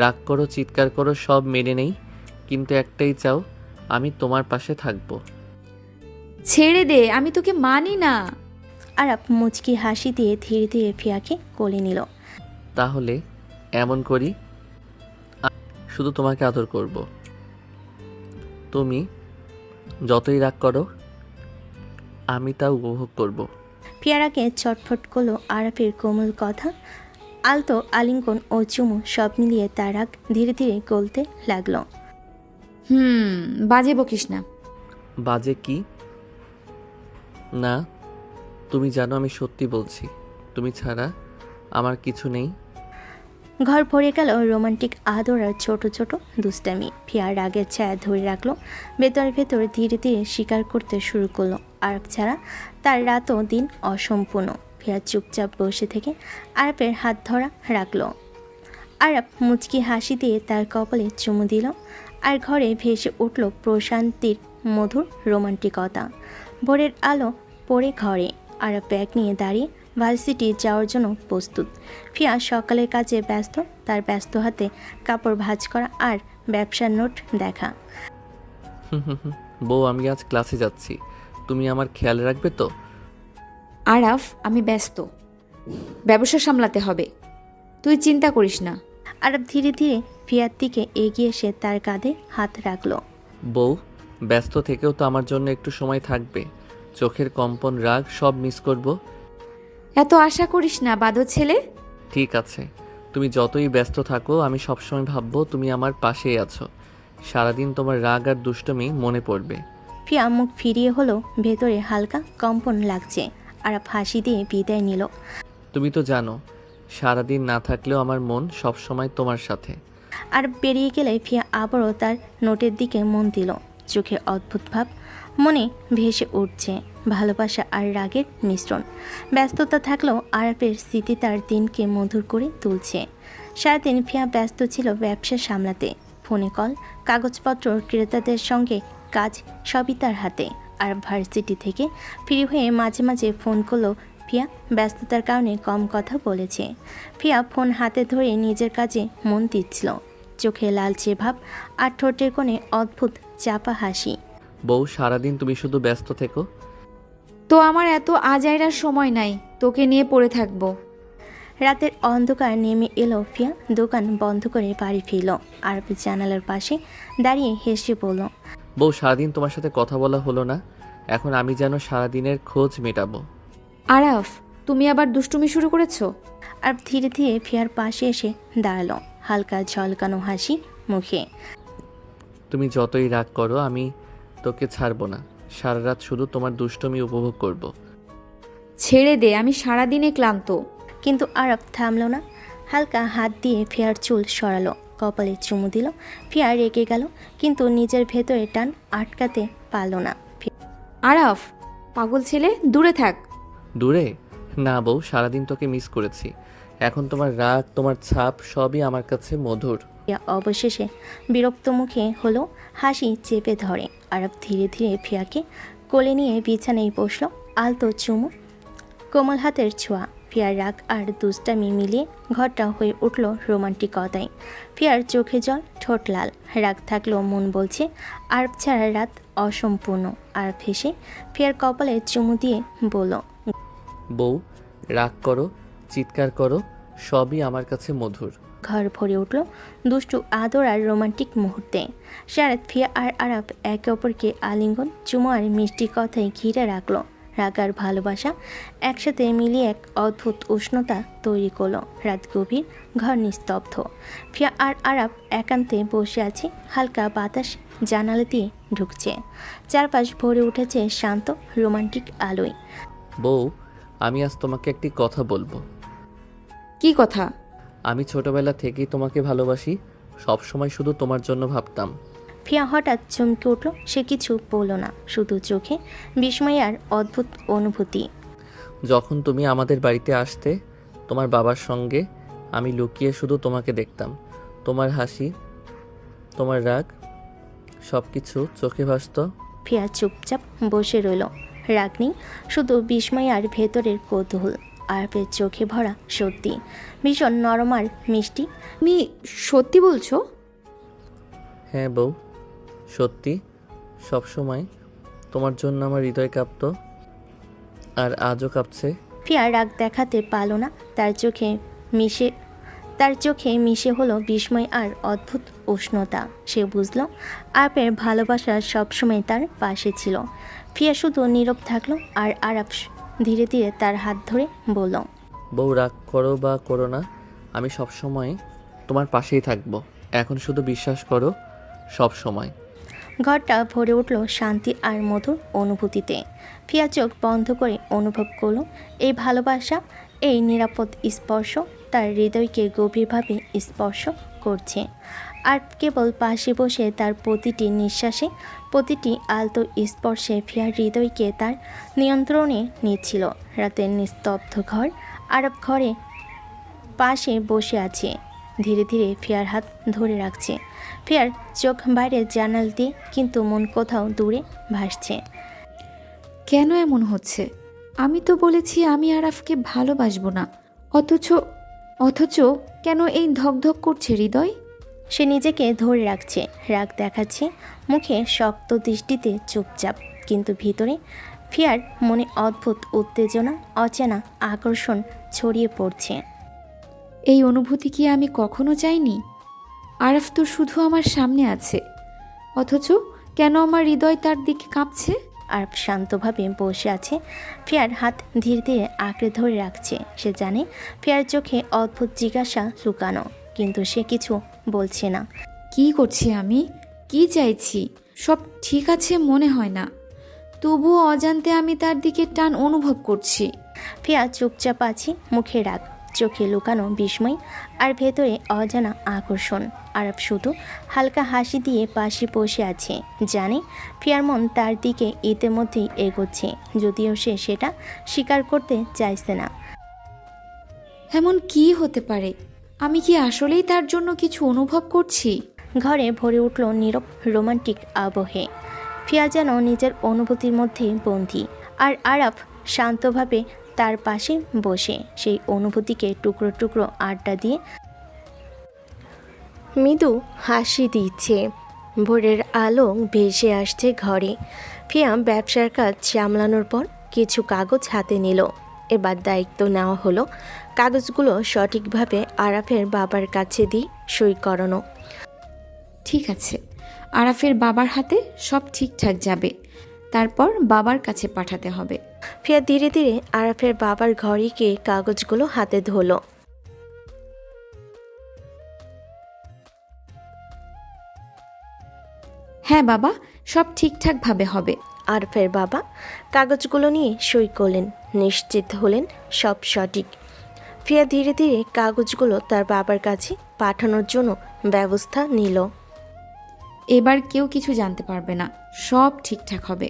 রাগ করো চিৎকার করো সব মেনে নেই, কিন্তু একটাই চাও, আমি তোমার পাশে থাকবো। ছেড়ে দে, আমি তোকে মানি না। আরাফ মুচকি হাসি দিয়ে ধীরে ধীরে ফিয়াকে কোলে নিল। তাহলে এমন করি, শুধু তোমাকে আদর করব। তুমি যতই রাগ করো আমি তা উপভোগ করব। ফিয়ারাকে চটফট করলো আরাফের কোমল কথা, আলতো আলিঙ্গন ও চুমু সব মিলিয়ে তার রাগ ধীরে ধীরে গলতে লাগলো। বাজে বকিস না। বাজে কি না, তুমি জানো আমি সত্যি বলছি, তুমি ছাড়া আমার কিছু নেই। ঘর ভরে গেল রোমান্টিক আদর আর ছোট ছোট দুষ্টামি। ফিয়ার রাগের ছায়া ধরে রাখলো, ভেতর ভেতর ধীরে ধীরে স্বীকার করতে শুরু করলো আরাফ ছাড়া তার রাতও দিন অসম্পূর্ণ। ফিয়া চুপচাপ বসে থেকে আরাফের হাত ধরা রাখলো। আরাফ মুচকি হাসি দিয়ে তার কপালে চুমু দিল, আর ঘরে ভেসে উঠল প্রশান্তির মধুর রোমান্টিকতা। ভোরের আলো পড়ে ঘরে। আরাফ ব্যাগ নিয়ে দাঁড়িয়ে ভার্সিটি যাওয়ার জন্য প্রস্তুত। ফিয়া সকালের কাজে ব্যস্ত, তার ব্যস্ত হাতে কাপড় ভাঁজ করা আর ব্যবসার নোট দেখা। বউ, আমি আজ ক্লাসে যাচ্ছি, তুমি আমার খেয়াল রাখবে তো? আরাফ, আমি ব্যস্ত, ব্যবসা সামলাতে হবে, তুই চিন্তা করিস না। আরাফ ধীরে ধীরে ফিয়ার দিকে এগিয়ে এসে তার কাঁধে হাত রাখলো। বউ, ব্যস্ত থেকেও তো আমার জন্য একটু সময় থাকবে, চোখের কম্পন রাগ সব মিস করব। এত আশা করিস না বাদর ছেলে। ঠিক আছে, তুমি যতই ব্যস্ত থাকো আমি সবসময় ভাববো তুমি আমার পাশেই আছো, সারাদিন তোমার রাগ আর দুষ্টমি মনে পড়বে। ফিয়া মুখ ফিরিয়ে হলো, ভেতরে হালকা কম্পন লাগছে। আরাফ হাসি দিয়ে বিদায় নিল। তুমি তো জানো সারাদিন না থাকলেও আমার মন সবসময় তোমার সাথে। আর বেরিয়ে গেলে ফিয়া আবারও তার নোটের দিকে মন দিল। চোখে অদ্ভুত ভাব, মনে ভেসে উঠছে ভালোবাসা আর রাগের মিশ্রণ। ব্যস্ততা থাকলেও আরাফের স্মৃতি তার দিনকে মধুর করে তুলছে। সারাদিন ফিয়া ব্যস্ত ছিল ব্যবসা সামলাতে, ফোনে কল, কাগজপত্র, ক্রেতাদের সঙ্গে কাজ সবই তার হাতে। আর ভার্সিটি থেকে ফ্রি হয়ে মাঝে মাঝে ফোন করলো ফিয়া ব্যস্ততার কারণে কম কথা বলেছে। ফিয়া ফোন হাতে ধরে নিজের কাজে মন দিচ্ছিল, চোখে লালচে ভাব আর ঠোঁটের কোণে অদ্ভুত চাপা হাসি। বউ, সারাদিন তুমি শুধু ব্যস্ত থেকো। তো আমার এত আজাইরার সময় নাই, তোকে নিয়ে পড়ে থাকবো। রাতের অন্ধকার নেমে এলো। ফিয়া দোকান বন্ধ করে বাড়ি ফিরল। আর জানালার পাশে দাঁড়িয়ে হেসে বলল, বউ, সারাদিন তোমার সাথে কথা বলা হলো না, এখন আমি যেন সারাদিনের খোঁজ মেটাবো। আরাফ, তুমি আবার দুষ্টুমি শুরু করেছো? আর ধীরে ধীরে ফিয়ার পাশে এসে দাঁড়ালো, হালকা ঝলকানো হাসি মুখে। তুমি যতই রাগ করো আমি তোকে ছাড়বো না, সারা রাত শুধু তোমার দুষ্টুমি উপভোগ করব। ছেড়ে দে, আমি সারাদিনে ক্লান্ত। কিন্তু আরাফ থামলো না, হালকা হাত দিয়ে ফিয়ার চুল সরালো, কপালে চুমু দিল। ফিয়া রেগে গেল, কিন্তু নিজের ভেতরে টান আটকাতে পারল না। আরাফ, পাগল ছেলে, দূরে থাক। দূরে না বউ, সারাদিন তোকে মিস করেছি, এখন তোমার রাগ তোমার ছাপ সবই আমার কাছে মধুর। ফিয়া অবশেষে বিরক্ত মুখে হলো, হাসি চেপে ধরে। আরাফ ধীরে ধীরে ফিয়াকে কোলে নিয়ে বিছানায় বসলো, আলতো চুমু, কোমল হাতের ছোঁয়া। ফিয়ার রাগ আর দুষ্টামি মিলিয়ে ঘরটা হয়ে উঠল রোমান্টিকতায়। ফিয়ার চোখে জল, ঠোঁট লাল। রাগ থাকলেও মন বলছে আরব ছাড়া রাত অসম্পূর্ণ। আরব হেসে ফিয়ার কপালে চুমু দিয়ে বলল, বউ, রাগ করো, চিৎকার করো, সবই আমার কাছে মধুর। ঘর ভরে উঠল দুষ্টু আদর আর রোমান্টিক মুহূর্তে। শারাত, ফিয়া আর আরব একে অপরকে আলিঙ্গন, চুমু আর মিষ্টি কথায় ঘিরে রাখলো। রাগ আর ভালোবাসা একসাথে মিলিয়ে এক অদ্ভুত উষ্ণতা তৈরি করলো। রাত গভীর, ঘর নিস্তব্ধ। ফিয়া আর আরব একান্তে বসে আছে। হালকা বাতাস জানালা দিয়ে ঢুকছে। চারপাশ ভরে উঠেছে শান্ত রোমান্টিক আলোয়। বউ, আমি আজ তোমাকে একটি কথা বলবো। কি কথা? আমি ছোটবেলা থেকেই তোমাকে ভালোবাসি, সব সময় শুধু তোমার জন্য ভাবতাম। ফিয়া হঠাৎ চমকে উঠল। সে কিছু বলল না, শুধু চোখে বিস্ময় আর অদ্ভুত অনুভূতি। যখন তুমি আমাদের বাড়িতে আসতে তোমার বাবার সঙ্গে, আমি লুকিয়ে শুধু তোমাকে দেখতাম। তোমার হাসি, তোমার রাগ, সব কিছু চোখে ভাসত। ফিয়া চুপচাপ বসে রইল। রাগ নেই, শুধু বিস্ময় আর ভেতরের কৌতূহল। আরবের চোখে ভরা সত্যি, ভীষণ নরম আর মিষ্টি। তুমি সত্যি বলছো? হ্যাঁ বউ, সত্যি। সব সময় তোমার জন্য আমার হৃদয় কাঁপত, আর আজও কাঁপছে। ফিয়া রাগ দেখাতে পারল না। তার চোখে মিশে হলো বিস্ময় আর অদ্ভুত উষ্ণতা। সে বুঝল আরবের ভালোবাসা সবসময় তার পাশে ছিল। ফিয়া শুধু নীরব থাকলো আর আরব ধীরে ধীরে তার হাত ধরে বলল, বউ, রাগ করো বা করো না, আমি সব সময় তোমার পাশেই থাকবো। এখন শুধু বিশ্বাস করো, সব সময়। ঘরটা ভরে উঠল শান্তি আর মধুর অনুভূতিতে। ফিয়া চোখ বন্ধ করে অনুভব করলো এই ভালোবাসা, এই নিরাপদ স্পর্শ তার হৃদয়কে গভীরভাবে স্পর্শ করছে। আর কেবল পাশে বসে তার প্রতিটি নিঃশ্বাসে, প্রতিটি আলতো স্পর্শে ফিয়ার হৃদয়কে তার নিয়ন্ত্রণে নিচ্ছিল। রাতের নিস্তব্ধ ঘর, আরব ঘরে পাশে বসে আছে, ধীরে ধীরে ফিয়ার হাত ধরে রাখছে। ফিয়ার চোখ বাইরে জানাল দিয়ে, কিন্তু মন কোথাও দূরে ভাসছে। কেন এমন হচ্ছে? আমি তো বলেছি আমি আরাফকে ভালোবাসবো না, অথচ কেন এই ধকধক করছে হৃদয়? সে নিজেকে ধরে রাখছে, রাগ দেখাচ্ছে মুখে, শক্ত দৃষ্টিতে চুপচাপ, কিন্তু ভিতরে ফিয়ার মনে অদ্ভুত উত্তেজনা, অচেনা আকর্ষণ ছড়িয়ে পড়ছে। এই অনুভূতি কি আমি কখনো চাইনি? আরাফ তো শুধু আমার সামনে আছে, অথচ কেন আমার হৃদয় তার দিকে কাঁপছে? আর শান্তভাবে বসে আছে। ফিয়ার হাত ধীরে ধীরে আঁকড়ে ধরে রাখছে। সে জানে ফিয়ার চোখে অদ্ভুত জিজ্ঞাসা লুকানো, কিন্তু সে কিছু বলছে না। কি করছি আমি? কি চাইছি? সব ঠিক আছে মনে হয় না, তবুও অজান্তে আমি তার দিকে টান অনুভব করছি। ফিয়া চুপচাপ আছে, মুখে রাগ, চোখে লুকানো বিস্ময় আর ভেতরে অজানা আকর্ষণ। আরব শুধু হালকা হাসি দিয়ে পাশে বসে আছে, জানে ফিয়ার মন তার দিকে ইতিমধ্যেই এগোচ্ছে, যদিও সে সেটা স্বীকার করতে চাইছে না। এমন কি হতে পারে? আমি কি আসলেই তার জন্য কিছু অনুভব করছি? ঘরে ভরে উঠল নীরব রোমান্টিক আবহে। ফিয়া যেন নিজের অনুভূতির মধ্যে বন্দী, আর আরব শান্তভাবে তার পাশে বসে সেই অনুভূতিকে টুকরো টুকরো আড্ডা দিয়ে মৃদু হাসি দিচ্ছে। ভোরের আলো ভেসে আসছে ঘরে। ফিয়া ব্যবসার কাজ সামলানোর পর কিছু কাগজ হাতে নিল। এবার দায়িত্ব নেওয়া হলো কাগজগুলো সঠিকভাবে আরাফের বাবার কাছে দিয়ে সই করানো। ঠিক আছে, আরাফের বাবার হাতে সব ঠিকঠাক যাবে, তারপর বাবার কাছে পাঠাতে হবে। ফিয়া ধীরে ধীরে আরাফের বাবার ঘরে গিয়ে কাগজগুলো হাতে ধরল। হ্যাঁ বাবা, সব ঠিকঠাকভাবে হবে। আরাফের বাবা কাগজগুলো নিয়ে সই করলেন, নিশ্চিত হলেন সব সঠিক। ফিয়া ধীরে ধীরে কাগজগুলো তার বাবার কাছে পাঠানোর জন্য ব্যবস্থা নিল। এবার কেউ কিছু জানতে পারবে না, সব ঠিকঠাক হবে।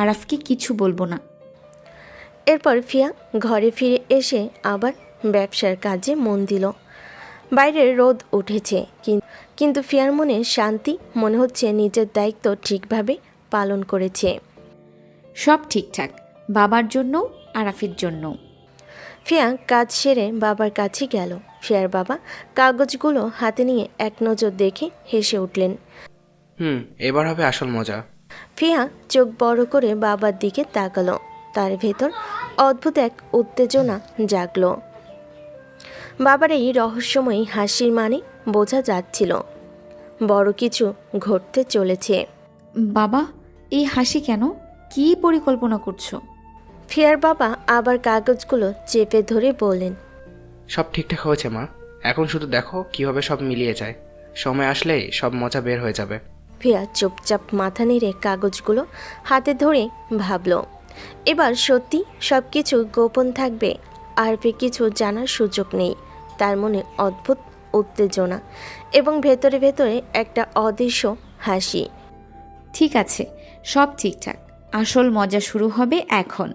আরাফকে কিছু বলবো না। এরপর ফিয়া ঘরে ফিরে এসে আবার ব্যবসার কাজে মন দিল। বাইরের রোদ উঠেছে, কিন্তু ফিয়ার মনে শান্তি, মনে হচ্ছে নিজের দায়িত্ব ঠিকভাবে পালন করেছে। সব ঠিকঠাক, বাবার জন্য, আরাফের জন্য। ফিয়া কাজ সেরে বাবার কাছে গেল। ফিয়ার বাবা কাগজগুলো হাতে নিয়ে এক নজর দেখে হেসে উঠলেন। এবার হবে আসল মজা। ফিয়া চোখ বড় করে বাবার দিকে তাকালো। তার ভেতর অদ্ভুত এক উত্তেজনা জাগলো। বাবার এই রহস্যময়ী হাসির মানে বোঝা যাচ্ছিল বড় কিছু ঘটতে চলেছে। বাবা, এই হাসি কেন? কী পরিকল্পনা করছো? ফিয়ার বাবা আবার কাগজগুলো চেপে ধরে বললেন, সব ঠিকঠাক হয়েছে মা, এখন শুধু দেখো কিভাবে সব মিলিয়ে যায়। সময় আসলেই সব মজা বের হয়ে যাবে। ফিয়া চুপচাপ মাথা নেড়ে কাগজগুলো হাতে ধরে ভাবল, এবার সত্যি সব কিছু গোপন থাকবে। আরপি কিছু জানার সুযোগ নেই। তার মনে অদ্ভুত উত্তেজনা এবং ভেতরে ভেতরে একটা অদৃশ্য হাসি। ঠিক আছে, সব ঠিকঠাক। আসল মজা শুরু হবে এখন।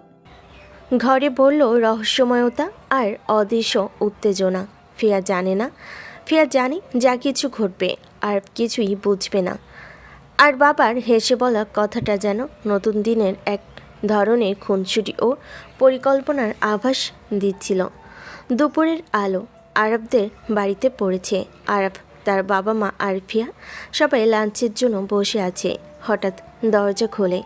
ঘরে বলল রহস্যময়তা আর অদৃশ্য উত্তেজনা। ফিয়া জানে যা কিছু ঘটবে আর কিছুই বুঝবে না। আর বাবার হেসে বলা কথাটা যেন নতুন দিনের এক ধরনের খুনসুটি ও পরিকল্পনার আভাস দিচ্ছিল। দুপুরের আলো আরবদের বাড়িতে পড়েছে। আরব, তার বাবা মা আর ফিয়া সবাই লাঞ্চের জন্য বসে আছে। হঠাৎ দরজা খোলে।